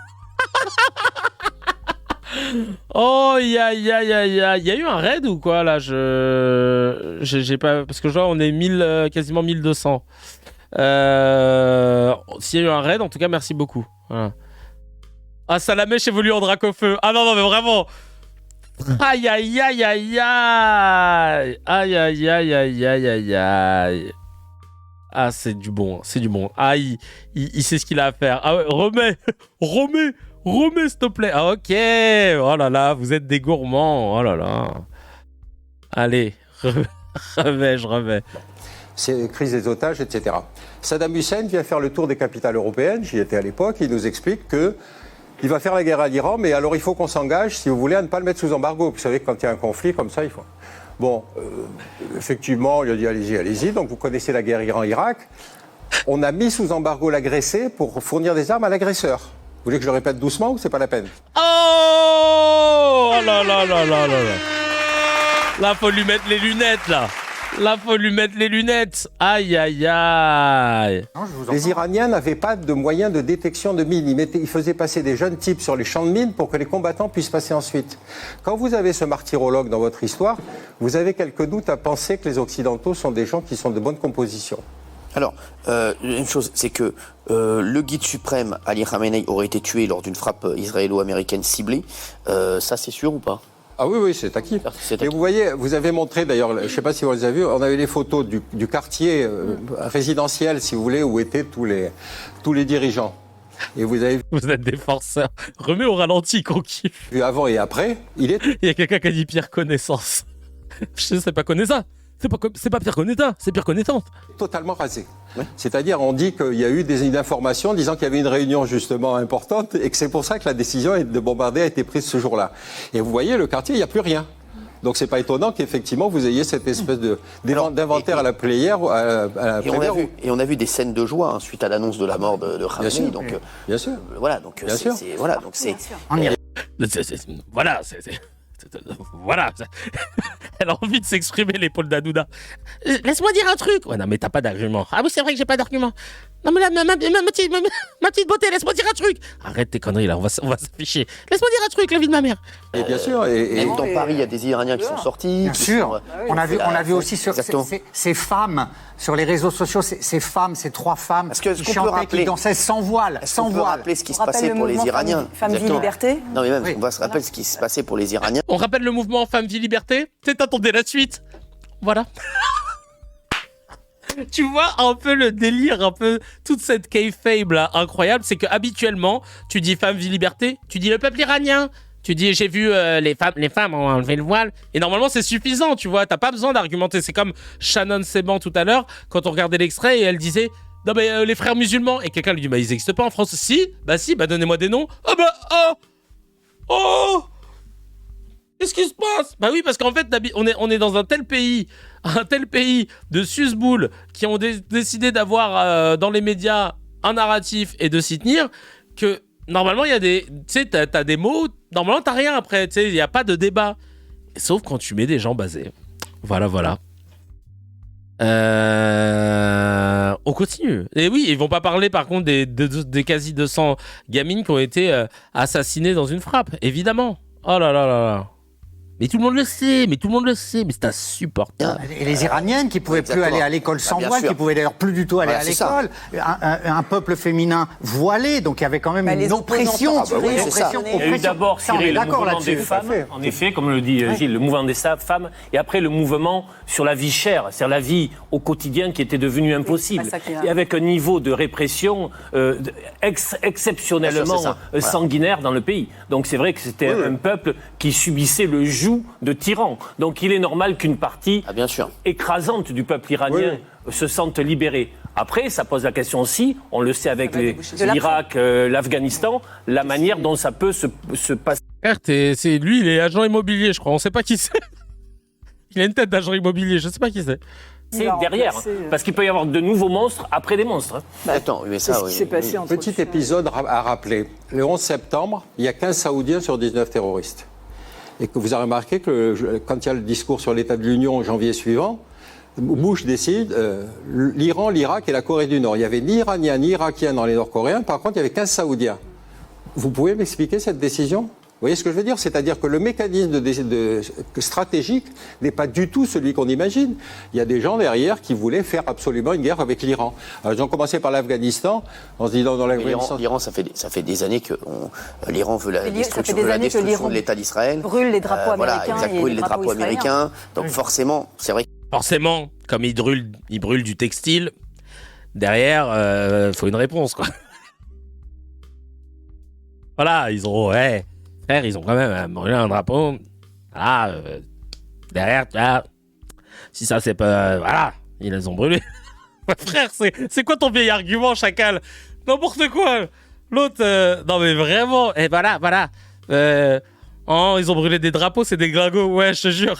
Oh, il y a eu un raid ou quoi là? J'ai pas, parce que je vois on est quasiment 1200. S'il y a eu un raid, en tout cas, merci beaucoup. Voilà. Ah, Salamèche évolue en Dracofeu. Ah non, mais vraiment. Aïe, aïe, aïe, aïe, aïe. Aïe, aïe, aïe, aïe, aïe, aïe, aïe. Ah, c'est du bon, c'est du bon. Ah, il sait ce qu'il a à faire. Ah ouais, remets, s'il te plaît. Ah, ok. Oh là là, vous êtes des gourmands. Oh là là. Allez, je revais. C'est crise des otages, etc. Saddam Hussein vient faire le tour des capitales européennes. J'y étais à l'époque. Il nous explique qu'il va faire la guerre à l'Iran, mais alors il faut qu'on s'engage, si vous voulez, à ne pas le mettre sous embargo. Vous savez que quand il y a un conflit comme ça, il faut... Bon, effectivement, on lui a dit allez-y. Donc vous connaissez la guerre Iran-Irak. On a mis sous embargo l'agressé pour fournir des armes à l'agresseur. Vous voulez que je le répète doucement ou c'est pas la peine? Oh là là là là là là. Là, faut lui mettre les lunettes, là. Là, faut lui mettre les lunettes. Aïe, aïe, aïe. Les Iraniens n'avaient pas de moyens de détection de mines. Ils faisaient passer des jeunes types sur les champs de mines pour que les combattants puissent passer ensuite. Quand vous avez ce martyrologue dans votre histoire, vous avez quelques doutes à penser que les Occidentaux sont des gens qui sont de bonne composition. Alors, une chose, c'est que le guide suprême, Ali Khamenei, aurait été tué lors d'une frappe israélo-américaine ciblée. Ça, c'est sûr ou pas? Ah oui, c'est acquis. Et vous voyez, vous avez montré d'ailleurs, je ne sais pas si vous les avez vus, on avait les photos du quartier résidentiel, si vous voulez, où étaient tous les dirigeants. Et vous avez vu... Vous êtes des forceurs. Remets au ralenti, qu'on kiffe. Vu avant et après, il y a quelqu'un qui a dit Pierre Connaissance. Je ne sais pas connaître ça. C'est pas Pierre Connaissant, c'est Pierre Connaissante. Totalement rasé. Ouais. C'est-à-dire, on dit qu'il y a eu une information disant qu'il y avait une réunion justement importante et que c'est pour ça que la décision de bombarder a été prise ce jour-là. Et vous voyez, le quartier, il n'y a plus rien. Donc c'est pas étonnant qu'effectivement vous ayez cette espèce d'inventaire à la Pléière. Et on a vu des scènes de joie suite à l'annonce de la mort de Khamenei. Donc, bien sûr. Voilà, donc c'est. Voilà, donc c'est. Voilà, voilà. Elle a envie de s'exprimer, l'épaule d'Hanouna. Laisse-moi dire un truc. Ouais, non, mais t'as pas d'argument. Ah oui, c'est vrai que j'ai pas d'argument. Non, mais là, ma petite beauté, laisse-moi dire un truc. Arrête tes conneries, là, on va s'afficher. Laisse-moi dire un truc, la vie de ma mère. Et bien sûr. Même dans Paris, il y a des Iraniens qui sont sortis. Bien sûr. On a vu aussi sur ces femmes, sur les réseaux sociaux, ces femmes, ces 3 femmes qui chantaient, qui dansaient sans voile. On peut rappeler ce qui se passait pour les Iraniens. Femmes, vie, liberté. Non, mais même, on va se rappeler ce qui se passait pour les Iraniens. On rappelle le mouvement Femmes, Vie, Liberté. T'attendais la suite. Voilà. Tu vois un peu le délire, un peu toute cette kayfabe là incroyable, c'est que habituellement tu dis Femmes, Vie, Liberté, tu dis le peuple iranien. Tu dis, j'ai vu les femmes ont enlevé le voile. Et normalement, c'est suffisant, tu vois. T'as pas besoin d'argumenter. C'est comme Shannon Seban tout à l'heure, quand on regardait l'extrait et elle disait, non mais les frères musulmans. Et quelqu'un lui dit, bah ils n'existent pas en France. Si, bah donnez-moi des noms. Qu'est-ce qui se passe? Bah oui, parce qu'en fait, on est dans un tel pays de susboules qui ont décidé d'avoir dans les médias un narratif et de s'y tenir que normalement, il y a des... Tu sais, t'as des mots, normalement, t'as rien après, tu sais, il n'y a pas de débat. Sauf quand tu mets des gens basés. Voilà. On continue. Et oui, ils vont pas parler, par contre, des quasi 200 gamines qui ont été assassinées dans une frappe, évidemment. Oh là là là là. Mais tout le monde le sait, mais c'est insupportable. Et les Iraniennes qui pouvaient plus aller à l'école sans voile, qui pouvaient d'ailleurs plus du tout aller à l'école, un peuple féminin voilé, donc il y avait quand même une oppression. Il y a eu d'abord, Cyril, le mouvement des femmes, en effet, comme le dit Gilles, le mouvement des femmes, et après le mouvement sur la vie chère, c'est-à-dire la vie au quotidien qui était devenue impossible, et avec un niveau de répression exceptionnellement sanguinaire dans le pays. Donc c'est vrai que c'était un peuple qui subissait le joug de tyrans. Donc il est normal qu'une partie écrasante du peuple iranien se sente libérée. Après, ça pose la question aussi, on le sait avec l'Irak, l'Afghanistan, la manière dont ça peut se passer. C'est lui, il est agent immobilier, je crois. On sait pas qui c'est. Il a une tête d'agent immobilier, je sais pas qui c'est. C'est derrière, parce qu'il peut y avoir de nouveaux monstres après des monstres. Attends, mais ça, Petit épisode à rappeler. Le 11 septembre, il y a 15 Saoudiens sur 19 terroristes. Et que vous avez remarqué que quand il y a le discours sur l'état de l'Union en janvier suivant, Bush décide l'Iran, l'Irak et la Corée du Nord. Il n'y avait ni Iraniens ni Irakiens dans les Nord-Coréens. Par contre, il y avait 15 Saoudiens. Vous pouvez m'expliquer cette décision ? Vous voyez ce que je veux dire? C'est-à-dire que le mécanisme stratégique n'est pas du tout celui qu'on imagine. Il y a des gens derrière qui voulaient faire absolument une guerre avec l'Iran. Alors, ils ont commencé par l'Afghanistan, en se disant dans l'Afghanistan... L'Iran, ça fait des années que l'Iran veut la destruction de l'État d'Israël. Brûle les drapeaux américains. Voilà, brûle les drapeaux américains. Donc forcément, c'est vrai. Forcément, comme ils brûlent du textile, derrière, faut une réponse, quoi. Voilà, ils ont quand même brûlé un drapeau. Derrière, si ça c'est pas... Voilà, ils les ont brûlés. Frère, c'est quoi ton vieil argument, chacal? N'importe quoi. L'autre, non mais vraiment, et voilà. Ils ont brûlé des drapeaux, c'est des glingos, ouais, je te jure.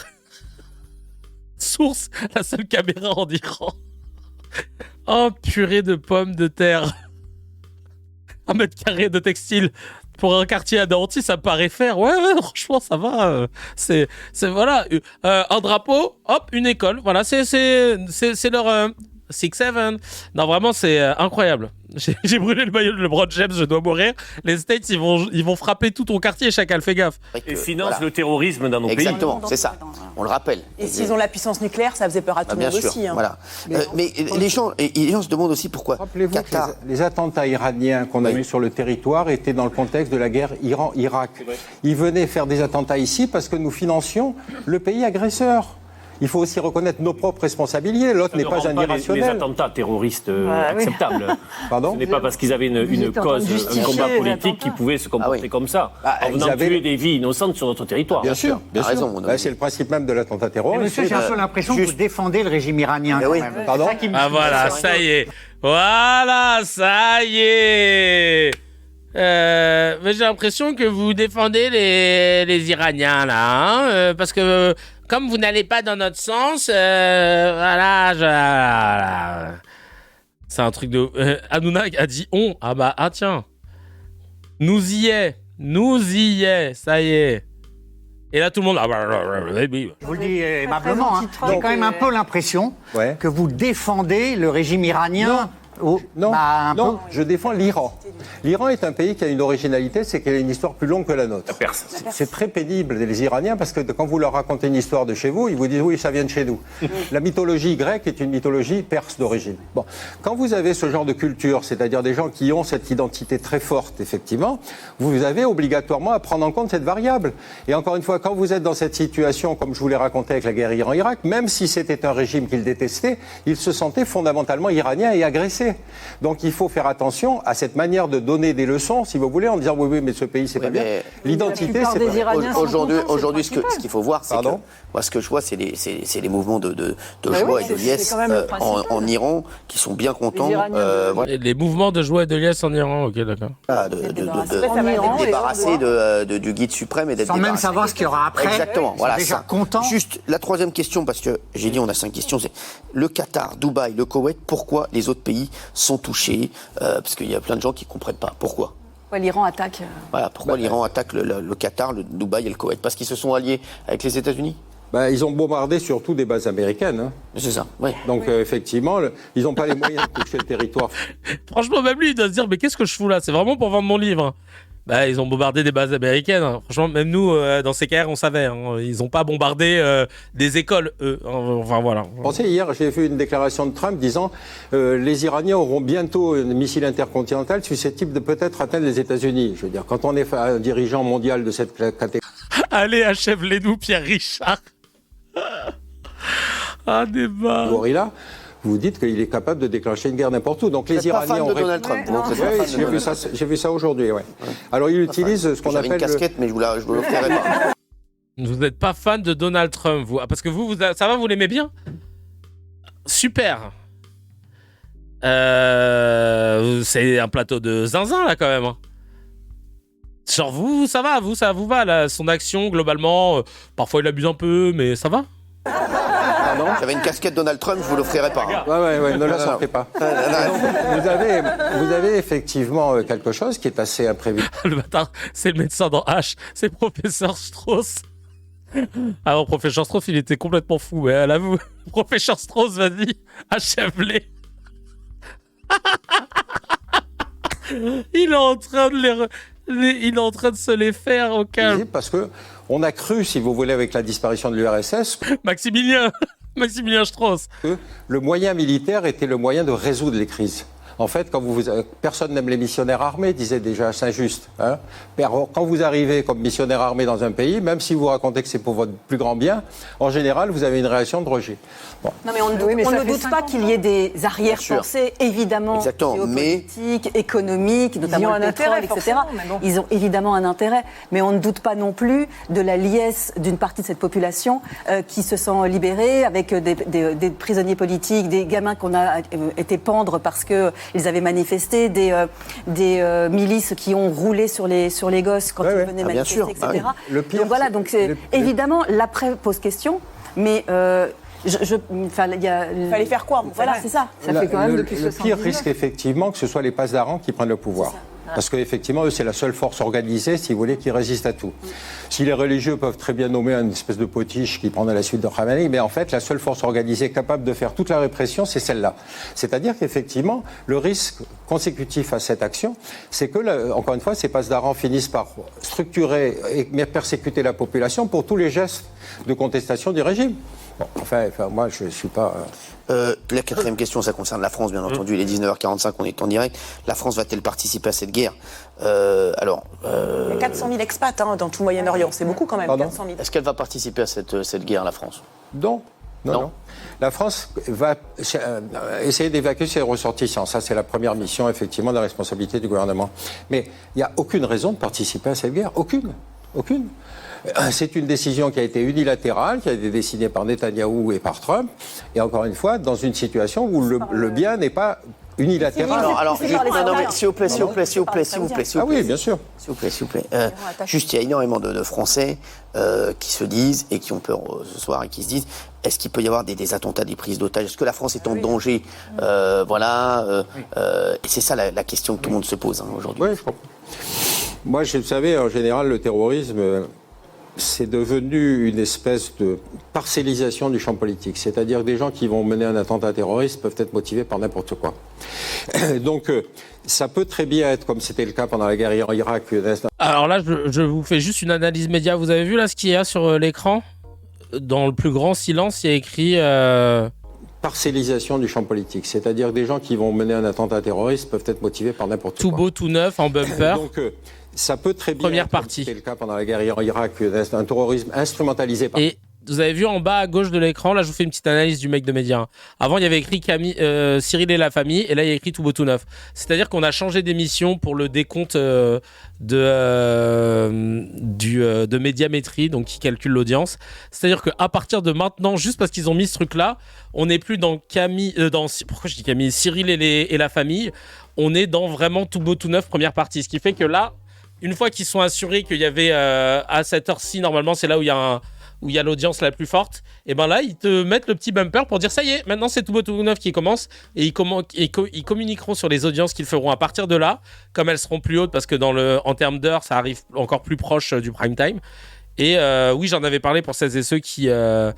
Source, la seule caméra en Iran. Oh, purée de pommes de terre. 1 mètre carré de textile. Pour un quartier à Nancy, ça paraît faire. Ouais, franchement, ça va. C'est voilà. Un drapeau, hop, une école. Voilà, c'est leur 6-7. Non, vraiment, c'est incroyable. J'ai brûlé le maillot de LeBron James, je dois mourir. Les States, ils vont frapper tout ton quartier, chacal, fais gaffe. Et financent le terrorisme dans nos pays. Exactement, c'est ça. On le rappelle. Et s'ils ont la puissance nucléaire, ça faisait peur à tout le monde aussi. Voilà. Mais les gens se demandent aussi pourquoi. Rappelez-vous que les attentats iraniens qu'on a eus sur le territoire étaient dans le contexte de la guerre Iran-Irak. Ils venaient faire des attentats ici parce que nous financions le pays agresseur. Il faut aussi reconnaître nos propres responsabilités. L'autre n'est pas un irrationnel. Les attentats terroristes acceptables. Pardon ? Ce n'est pas parce qu'ils avaient une cause, un combat politique qu'ils pouvaient se comporter comme ça. En venant tuer des vies innocentes sur notre territoire. Bien sûr, bien sûr. C'est le principe même de l'attentat terroriste. Monsieur, j'ai un peu l'impression que vous défendez le régime iranien. Pardon ? Voilà, ça y est. Voilà, ça y est. Mais j'ai l'impression que vous défendez les Iraniens, là, hein, parce que comme vous n'allez pas dans notre sens, voilà. C'est un truc de... Hanouna a dit « on ». Ah tiens. Nous y est, ça y est. Et là, tout le monde... Je vous le dis aimablement, j'ai quand même un peu l'impression que vous défendez le régime iranien... Non, je défends l'Iran. L'Iran est un pays qui a une originalité, c'est qu'il a une histoire plus longue que la nôtre. C'est très pénible, les Iraniens, parce que quand vous leur racontez une histoire de chez vous, ils vous disent oui, ça vient de chez nous. La mythologie grecque est une mythologie perse d'origine. Bon, quand vous avez ce genre de culture, c'est-à-dire des gens qui ont cette identité très forte, effectivement, vous avez obligatoirement à prendre en compte cette variable. Et encore une fois, quand vous êtes dans cette situation, comme je vous l'ai raconté avec la guerre Iran-Irak, même si c'était un régime qu'il détestait, il se sentait fondamentalement iranien et agressé. Donc il faut faire attention à cette manière de donner des leçons, si vous voulez, en disant oui, mais ce pays c'est pas bien. L'identité, c'est pas... Aujourd'hui, ce qu'il faut voir, c'est que moi, ce que je vois, c'est les mouvements de joie et de liesse en Iran qui sont bien contents. Les mouvements de joie et de liesse en Iran, ok, d'accord. D'être débarrassé du guide suprême et d'être sans même savoir ce qu'il y aura après. Exactement, voilà. Déjà content. Juste la troisième question, parce que j'ai dit on a 5 questions, c'est le Qatar, Dubaï, le Koweït, pourquoi les autres pays sont touchés, parce qu'il y a plein de gens qui ne comprennent pas. Pourquoi l'Iran attaque Voilà, pourquoi l'Iran attaque le Qatar, le Dubaï et le Koweït? Parce qu'ils se sont alliés avec les États-Unis? Ils ont bombardé surtout des bases américaines. Hein. C'est ça, oui. Donc effectivement, ils n'ont pas les moyens de toucher le territoire. Franchement, même lui, il doit se dire, mais qu'est-ce que je fous là? C'est vraiment pour vendre mon livre. Ils ont bombardé des bases américaines. Hein. Franchement, même nous, dans CKR, on savait. Hein. Ils n'ont pas bombardé des écoles, eux. Enfin, voilà. Pensez, hier, j'ai vu une déclaration de Trump disant les Iraniens auront bientôt un missile intercontinental susceptible de peut-être atteindre les États-Unis. Je veux dire, quand on est un dirigeant mondial de cette catégorie... Allez, achève-les-nous, Pierre Richard. Débat. Gorilla. Vous dites qu'il est capable de déclencher une guerre n'importe où. Donc les Iraniens ont... Donald Trump. J'ai vu ça aujourd'hui, ouais. Alors il utilise ce qu'on appelle... J'avais une casquette, mais je vous l'offrirai pas. Vous n'êtes pas fan de Donald Trump, vous? Parce que vous ça va, vous l'aimez bien? Super. C'est un plateau de zinzin, là, quand même. Genre, vous, ça vous va, là, son action, globalement. Parfois, il abuse un peu, mais ça va? J'avais une casquette Donald Trump, je vous l'offrirai pas. Ouais, ne la sortez pas. Vous avez effectivement quelque chose qui est assez imprévu. Le bâtard, c'est le médecin dans H, c'est professeur Strauss. Alors, professeur Strauss, il était complètement fou, mais à l'avoue. Professeur Strauss, vas-y, achève-les. Il est en train de se les faire au calme. Parce que on a cru, si vous voulez, avec la disparition de l'URSS... Maximilien Strauss. Que le moyen militaire était le moyen de résoudre les crises. En fait, personne n'aime les missionnaires armés, disait déjà Saint-Just. Hein. Quand vous arrivez comme missionnaire armé dans un pays, même si vous racontez que c'est pour votre plus grand bien, en général, vous avez une réaction de rejet. Bon. Non, mais on ne doute pas qu'il y ait des arrière-pensées, évidemment, géopolitiques, économiques, notamment le pétrole, etc. Bon. Ils ont évidemment un intérêt, mais on ne doute pas non plus de la liesse d'une partie de cette population qui se sent libérée, avec des prisonniers politiques, des gamins qu'on a été pendre parce que ils avaient manifesté, des milices qui ont roulé sur les gosses quand ils venaient manifester, etc. Le pire, donc voilà, évidemment, l'après pose question, mais il fallait faire quoi? Voilà, c'est ça. Ça fait quand même depuis 79. Le pire risque, effectivement, que ce soit les passedarans qui prennent le pouvoir. Parce qu'effectivement, eux, c'est la seule force organisée, si vous voulez, qui résiste à tout. Si les religieux peuvent très bien nommer une espèce de potiche qui prendrait la suite de Khamenei, mais en fait, la seule force organisée capable de faire toute la répression, c'est celle-là. C'est-à-dire qu'effectivement, le risque consécutif à cette action, c'est que, encore une fois, ces passedarans finissent par structurer et persécuter la population pour tous les gestes de contestation du régime. Bon, enfin, moi, je ne suis pas... La quatrième question, ça concerne la France, bien entendu. Il est 19h45, on est en direct. La France va-t-elle participer à cette guerre? Il y a 400 000 expats dans tout le Moyen-Orient. C'est beaucoup quand même, 400 000. Est-ce qu'elle va participer à cette guerre, la France? Non. La France va essayer d'évacuer ses ressortissants. Ça, c'est la première mission, effectivement, de la responsabilité du gouvernement. Mais il n'y a aucune raison de participer à cette guerre. Aucune. C'est une décision qui a été unilatérale, qui a été décidée par Netanyahou et par Trump. Et encore une fois, dans une situation où le bien n'est pas unilatérale. Alors, s'il vous plaît. Ah oui, bien sûr. S'il vous plaît. Juste, il y a énormément de Français qui se disent, et qui ont peur ce soir, et qui se disent, est-ce qu'il peut y avoir des attentats, des prises d'otages? Est-ce que la France est en danger? Et c'est ça la question que tout le monde se pose aujourd'hui. Oui, je comprends. Moi, vous savez, en général, le terrorisme, c'est devenu une espèce de parcellisation du champ politique. C'est-à-dire que des gens qui vont mener un attentat terroriste peuvent être motivés par n'importe quoi. Donc, ça peut très bien être, comme c'était le cas pendant la guerre en Irak. Alors là, je vous fais juste une analyse média. Vous avez vu là ce qu'il y a sur l'écran? Dans le plus grand silence, il y a écrit... Parcellisation du champ politique. C'est-à-dire que des gens qui vont mener un attentat terroriste peuvent être motivés par n'importe quoi. Tout beau, tout neuf, en bumper. Donc, ça peut très bien Première être, partie. c'était le cas pendant la guerre en Irak, un terrorisme instrumentalisé par... Et vous avez vu en bas à gauche de l'écran, là je vous fais une petite analyse du mec de Média. Avant il y avait écrit Cyril et la famille, et là il y a écrit tout beau tout neuf. C'est-à-dire qu'on a changé d'émission pour le décompte de Médiamétrie, donc qui calcule l'audience. C'est-à-dire qu'à partir de maintenant, juste parce qu'ils ont mis ce truc-là, on n'est plus dans pourquoi je dis Camille, Cyril et la famille, on est dans vraiment tout beau tout neuf première partie. Ce qui fait que là, une fois qu'ils sont assurés qu'il y avait à cette heure-ci, normalement c'est là où il y a l'audience la plus forte, et ben là ils te mettent le petit bumper pour dire ça y est, maintenant c'est tout beau tout neuf qui commence, et ils communiqueront sur les audiences qu'ils feront à partir de là, comme elles seront plus hautes parce que en termes d'heures ça arrive encore plus proche du prime time. Et oui, j'en avais parlé pour celles et ceux qui avaient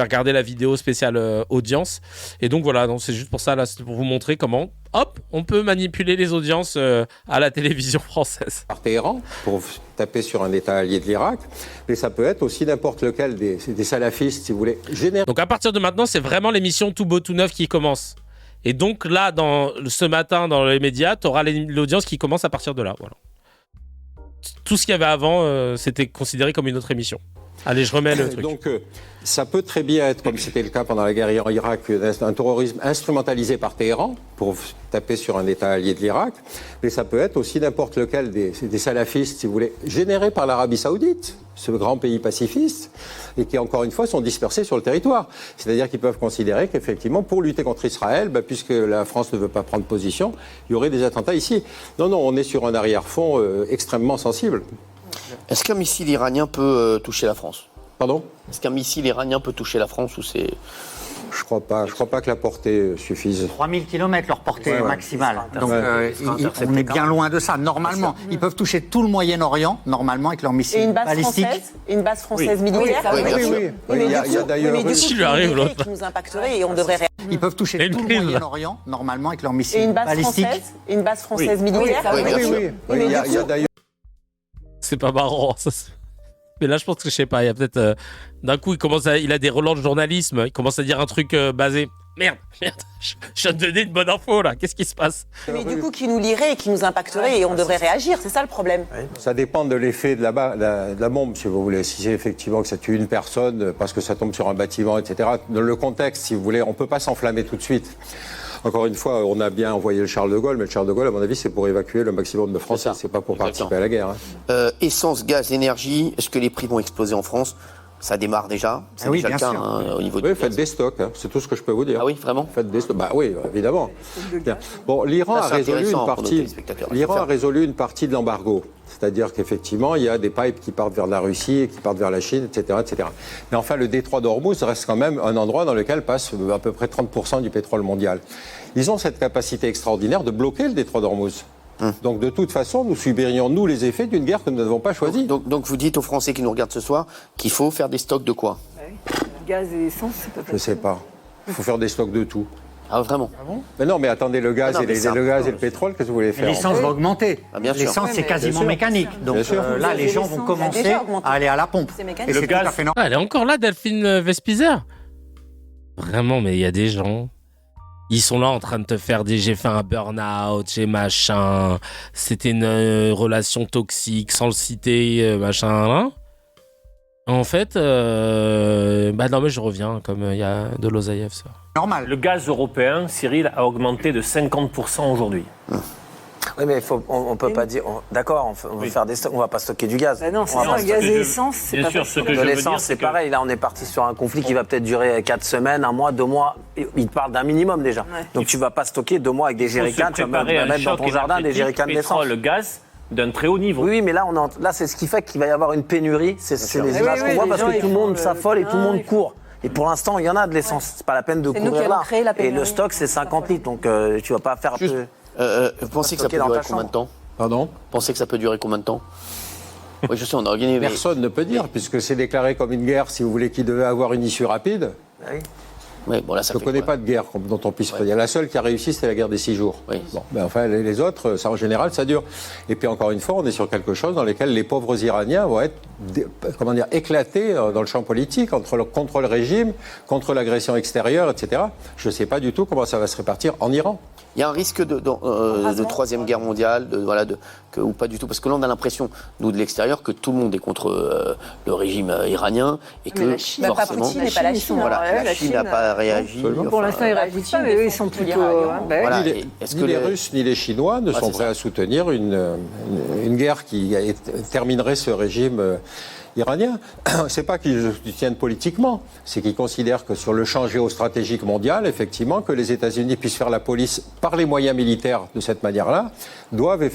regardé la vidéo spéciale audience. Et donc voilà, c'est juste pour ça, là, c'est pour vous montrer comment, hop, on peut manipuler les audiences à la télévision française. Par Téhéran, pour taper sur un État allié de l'Irak, mais ça peut être aussi n'importe lequel des salafistes, si vous voulez. Donc à partir de maintenant, c'est vraiment l'émission tout beau tout neuf qui commence. Et donc là, ce matin, dans les médias, tu auras l'audience qui commence à partir de là. Voilà. Tout ce qu'il y avait avant, c'était considéré comme une autre émission. Allez, je remets le truc. Donc, ça peut très bien être, comme c'était le cas pendant la guerre en Irak, un terrorisme instrumentalisé par Téhéran pour taper sur un État allié de l'Irak, mais ça peut être aussi n'importe lequel des salafistes, si vous voulez, générés par l'Arabie Saoudite, ce grand pays pacifiste, et qui, encore une fois, sont dispersés sur le territoire. C'est-à-dire qu'ils peuvent considérer qu'effectivement, pour lutter contre Israël, puisque la France ne veut pas prendre position, il y aurait des attentats ici. Non, on est sur un arrière-fond extrêmement sensible. Est-ce qu'un missile iranien peut toucher la France? Pardon? Est-ce qu'un missile iranien peut toucher la France ou c'est... Je crois pas que la portée suffise. 3000 km leur portée maximale. Donc on est bien loin de ça. Normalement, ils peuvent toucher tout le Moyen-Orient, normalement, avec leurs missiles balistiques. Et une base française militaire. Oui, bien sûr. Il y a d'ailleurs... qui nous impacterait et on devrait réagir. Ils peuvent toucher tout le Moyen-Orient, normalement, avec leurs missiles balistiques. Et une base française militaire. Oui, bien sûr. Il y a d'ailleurs... C'est pas marrant, ça. Mais là, je pense que je sais pas. Il y a peut-être d'un coup, il a des relents de journalisme. Il commence à dire un truc basé. Merde. Je viens de donner une bonne info là. Qu'est-ce qui se passe? Mais du coup, qui nous lirait et qui nous impacterait et on devrait réagir. C'est ça le problème. Ça dépend de l'effet de la bombe, si vous voulez. Si c'est effectivement que ça tue une personne parce que ça tombe sur un bâtiment, etc. Dans le contexte, si vous voulez, on peut pas s'enflammer tout de suite. Encore une fois, on a bien envoyé le Charles de Gaulle, mais le Charles de Gaulle, à mon avis, c'est pour évacuer le maximum de Français. C'est pas pour participer à la guerre. Essence, gaz, énergie, est-ce que les prix vont exploser en France? Ça démarre déjà. C'est déjà le cas au niveau du faites des stocks, c'est tout ce que je peux vous dire. Ah oui, vraiment? Faites des stocks. Bah oui, évidemment. Bien. Bon, l'Iran a résolu une partie. L'Iran a résolu une partie de l'embargo. C'est-à-dire qu'effectivement, il y a des pipes qui partent vers la Russie et qui partent vers la Chine, etc., etc. Mais enfin, le détroit d'Ormuz reste quand même un endroit dans lequel passe à peu près 30% du pétrole mondial. Ils ont cette capacité extraordinaire de bloquer le détroit d'Ormuz. Donc de toute façon, nous subirions, nous, les effets d'une guerre que nous n'avons pas choisie. Donc vous dites aux Français qui nous regardent ce soir qu'il faut faire des stocks de quoi? Gaz et essence, c'est pas Je sais pas. Il faut faire des stocks de tout. Ah vraiment? Mais non, mais attendez, le gaz, et le pétrole, qu'est-ce que vous voulez faire? L'essence va augmenter. L'essence, c'est quasiment mécanique. Donc là, les gens vont commencer à aller à la pompe. Et c'est tout à fait normal. Elle est encore là, Delphine Vespizer? Vraiment, mais il y a des gens... Ils sont là en train de te faire j'ai fait un burn-out, j'ai machin, c'était une relation toxique, sans le citer, machin, là. En fait, non mais je reviens, comme il y a de l'Ozaïev, ça. Normal. Le gaz européen, Cyril, a augmenté de 50% aujourd'hui. Oui, mais on peut pas dire. D'accord, on va faire des stocks, on va pas stocker du gaz. Non, c'est ça, gaz et essence, c'est pas possible. De l'essence, c'est pareil. Là, on est parti sur un conflit qui va peut-être durer 4 semaines, 1 mois, 2 mois. Il parle d'un minimum déjà. Ouais. Donc tu vas pas stocker 2 mois avec des jerrycans, tu vas mettre dans ton jardin des jerrycans d'essence. Le gaz d'un très haut niveau. Oui, mais là, c'est ce qui fait qu'il va y avoir une pénurie. C'est les images qu'on voit parce que tout le monde s'affole et tout le monde court. Et pour l'instant, il y en a de l'essence. C'est pas la peine de courir là. Et le stock, c'est 50 litres. Donc tu vas pas faire. Vous pensez que ça peut durer combien de temps? Pardon? Vous pensez que ça peut durer combien de temps? Oui, je sais, on a organisé. Personne ne peut dire, puisque c'est déclaré comme une guerre, si vous voulez, qui devait avoir une issue rapide. Oui. Oui, bon, là, ça je ne connais pas de guerre dont on puisse dire. La seule qui a réussi, c'était la guerre des 6 jours. Oui. Bon, ben, enfin, les autres, ça, en général, ça dure. Et puis, encore une fois, on est sur quelque chose dans lequel les pauvres Iraniens vont être éclatés dans le champ politique, contre le régime, contre l'agression extérieure, etc. Je ne sais pas du tout comment ça va se répartir en Iran. Il y a un risque de troisième guerre mondiale, ou pas du tout, parce que là on a l'impression, nous de l'extérieur, que tout le monde est contre le régime iranien et que forcément, Poutine n'est pas la Chine. Voilà, la Chine n'a pas réagi. Pour l'instant, ils réagissent pas, mais eux, ils sont plutôt. Voilà, ni les Russes ni les Chinois ne sont prêts à soutenir une guerre qui terminerait ce régime iranien. C'est pas qu'ils tiennent politiquement, c'est qu'ils considèrent que sur le champ géostratégique mondial, effectivement, que les États-Unis puissent faire la police par les moyens militaires de cette manière-là, doivent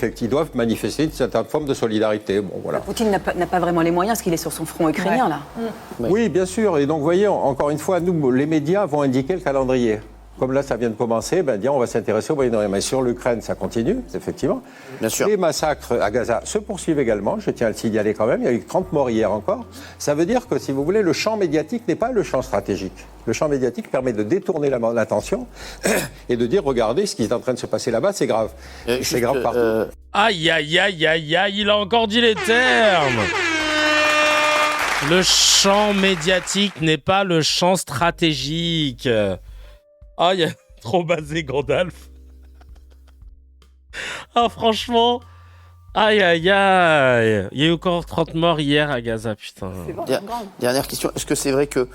manifester une certaine forme de solidarité. Bon, voilà. Poutine n'a pas vraiment les moyens, parce qu'il est sur son front ukrainien, là. Oui, bien sûr. Et donc, vous voyez, encore une fois, nous, les médias vont indiquer le calendrier. Comme là, ça vient de commencer, on va s'intéresser au Moyen-Orient. Mais sur l'Ukraine, ça continue, effectivement. Bien sûr. Les massacres à Gaza se poursuivent également, je tiens à le signaler quand même. Il y a eu 30 morts hier encore. Ça veut dire que, si vous voulez, le champ médiatique n'est pas le champ stratégique. Le champ médiatique permet de détourner l'attention et de dire, regardez, ce qui est en train de se passer là-bas, c'est grave. C'est grave partout. Aïe, aïe, aïe, aïe, aïe, il a encore dit les termes. Le champ médiatique n'est pas le champ stratégique. Ah, il y a trop basé Gandalf. Ah, franchement. Aïe, aïe, aïe. Il y a eu encore 30 morts hier à Gaza, putain. Dernière question. Est-ce que c'est vrai que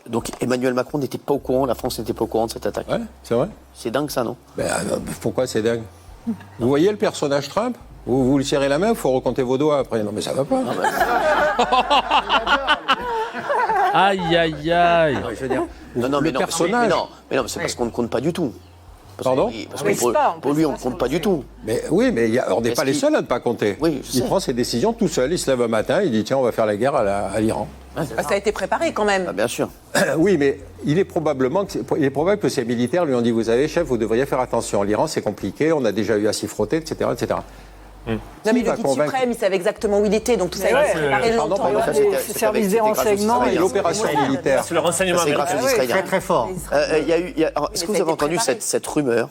donc Emmanuel Macron n'était pas au courant, la France n'était pas au courant de cette attaque? Ouais, c'est vrai. C'est dingue, ça, non? Pourquoi c'est dingue? Vous voyez le personnage Trump? Vous lui serrez la main, il faut recompter vos doigts après. Non, mais ça va pas. Aïe, aïe, aïe. Non, je veux dire, le personnage. Mais non, c'est parce qu'on ne compte pas du tout. Pardon? Parce que pour lui, on ne compte pas du tout. Mais oui, mais on n'est pas les seuls à ne pas compter. Oui, il prend ses décisions tout seul. Il se lève un matin, il dit tiens, on va faire la guerre à l'Iran. Ça a été préparé quand même. Bien sûr. Oui, mais il est probable que ces militaires lui ont dit vous savez, chef, vous devriez faire attention. L'Iran, c'est compliqué, on a déjà eu à s'y frotter, etc., etc. Non, mais le guide suprême, il savait exactement où il était, donc tout ça, il a préparé longtemps. Le service des renseignements. L'opération militaire. C'est le renseignement américain. Très très fort. Est-ce que vous avez entendu cette rumeur?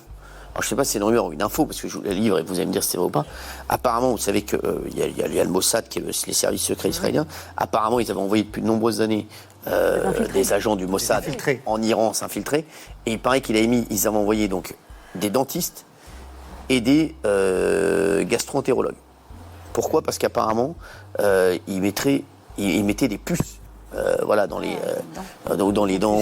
Alors, je ne sais pas si c'est une rumeur ou une info, parce que je vous la livre et vous allez me dire si c'est vrai ou pas. Apparemment, vous savez qu'il y a le Mossad, qui est les services secrets israéliens. Apparemment, ils avaient envoyé depuis de nombreuses années des agents du Mossad en Iran s'infiltrer. Et il paraît qu'ils avaient envoyé donc des dentistes et des gastro-entérologues. Pourquoi? Parce qu'apparemment, ils mettaient des puces dans les dents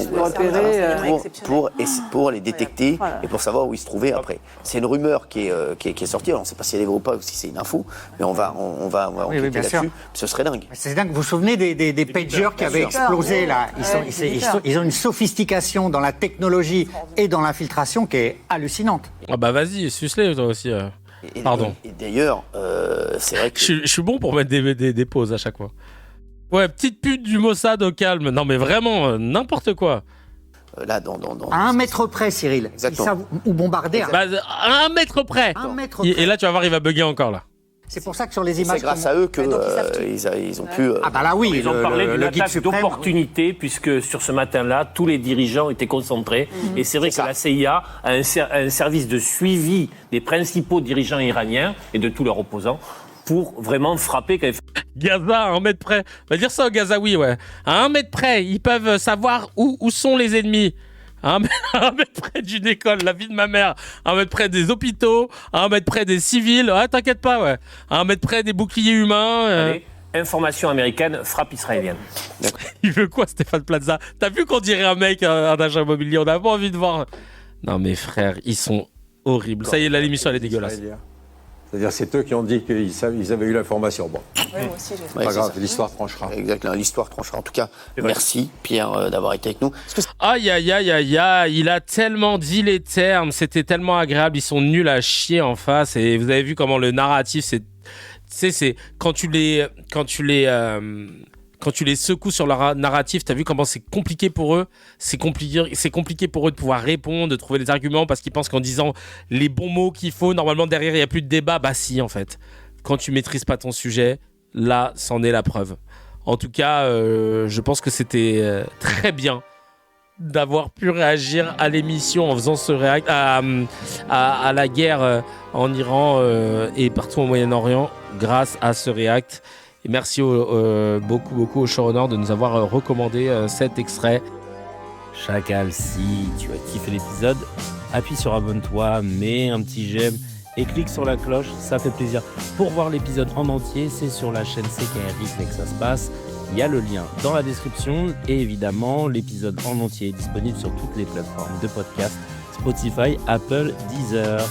pour les détecter et pour savoir où ils se trouvaient après. C'est une rumeur qui est sortie. Alors, on ne sait pas si elle est vraie ou pas ou si c'est une info, mais on va enquêter là-dessus. Ce serait dingue. C'est dingue. Vous vous souvenez des pagers qui avaient explosé là? Ils ont une sophistication dans la technologie et dans l'infiltration qui est hallucinante. Ah bah vas-y, suce-les toi aussi. Pardon. Et d'ailleurs, c'est vrai que... Je suis bon pour mettre des pauses à chaque fois. Ouais, petite pute du Mossad au calme. Non mais vraiment, n'importe quoi. Là, à 1 mètre près, Cyril. Exactement. Ils savent où bombarder. À 1 mètre près. Et là, tu vas voir, il va bugger encore là. C'est pour ça que sur les images... C'est grâce à eux qu'ils ont pu... Ah bah là oui, ils ont parlé d'une attaque d'opportunité, puisque sur ce matin-là, tous les dirigeants étaient concentrés. Et c'est vrai que la CIA a un service de suivi des principaux dirigeants iraniens et de tous leurs opposants pour vraiment frapper. Gaza, à 1 mètre près. On va dire ça au Gazaoui, ouais. À 1 mètre près, ils peuvent savoir où sont les ennemis. À 1 mètre près d'une école, la vie de ma mère. À 1 mètre près des hôpitaux. À 1 mètre près des civils. Ah, t'inquiète pas, ouais. À 1 mètre près des boucliers humains. Allez, information américaine, frappe israélienne. Il veut quoi, Stéphane Plaza? T'as vu qu'on dirait un mec, un agent immobilier? On n'a pas envie de voir. Non, mais frère, ils sont horribles. Ça y est, là, l'émission, elle est dégueulasse. C'est-à-dire, c'est eux qui ont dit qu'ils avaient eu l'information. Bon, oui, moi aussi, j'ai pas grave, l'histoire tranchera. Exactement, l'histoire tranchera. En tout cas, merci Pierre d'avoir été avec nous. Aïe, il a tellement dit les termes, c'était tellement agréable, ils sont nuls à chier en face, et vous avez vu comment le narratif, c'est quand tu les secoues sur leur narratif, t'as vu comment c'est compliqué pour eux. C'est compliqué pour eux de pouvoir répondre, de trouver des arguments, parce qu'ils pensent qu'en disant les bons mots qu'il faut, normalement derrière il n'y a plus de débat. Bah si, en fait. Quand tu maîtrises pas ton sujet, là, c'en est la preuve. En tout cas, je pense que c'était très bien d'avoir pu réagir à l'émission en faisant ce react à la guerre en Iran et partout au Moyen-Orient grâce à ce react. Et merci beaucoup au showrunner de nous avoir recommandé cet extrait. Chacal, si tu as kiffé l'épisode, appuie sur abonne-toi, mets un petit j'aime et clique sur la cloche, ça fait plaisir. Pour voir l'épisode en entier, c'est sur la chaîne CKRX que ça se passe. Il y a le lien dans la description et évidemment, l'épisode en entier est disponible sur toutes les plateformes de podcast, Spotify, Apple, Deezer.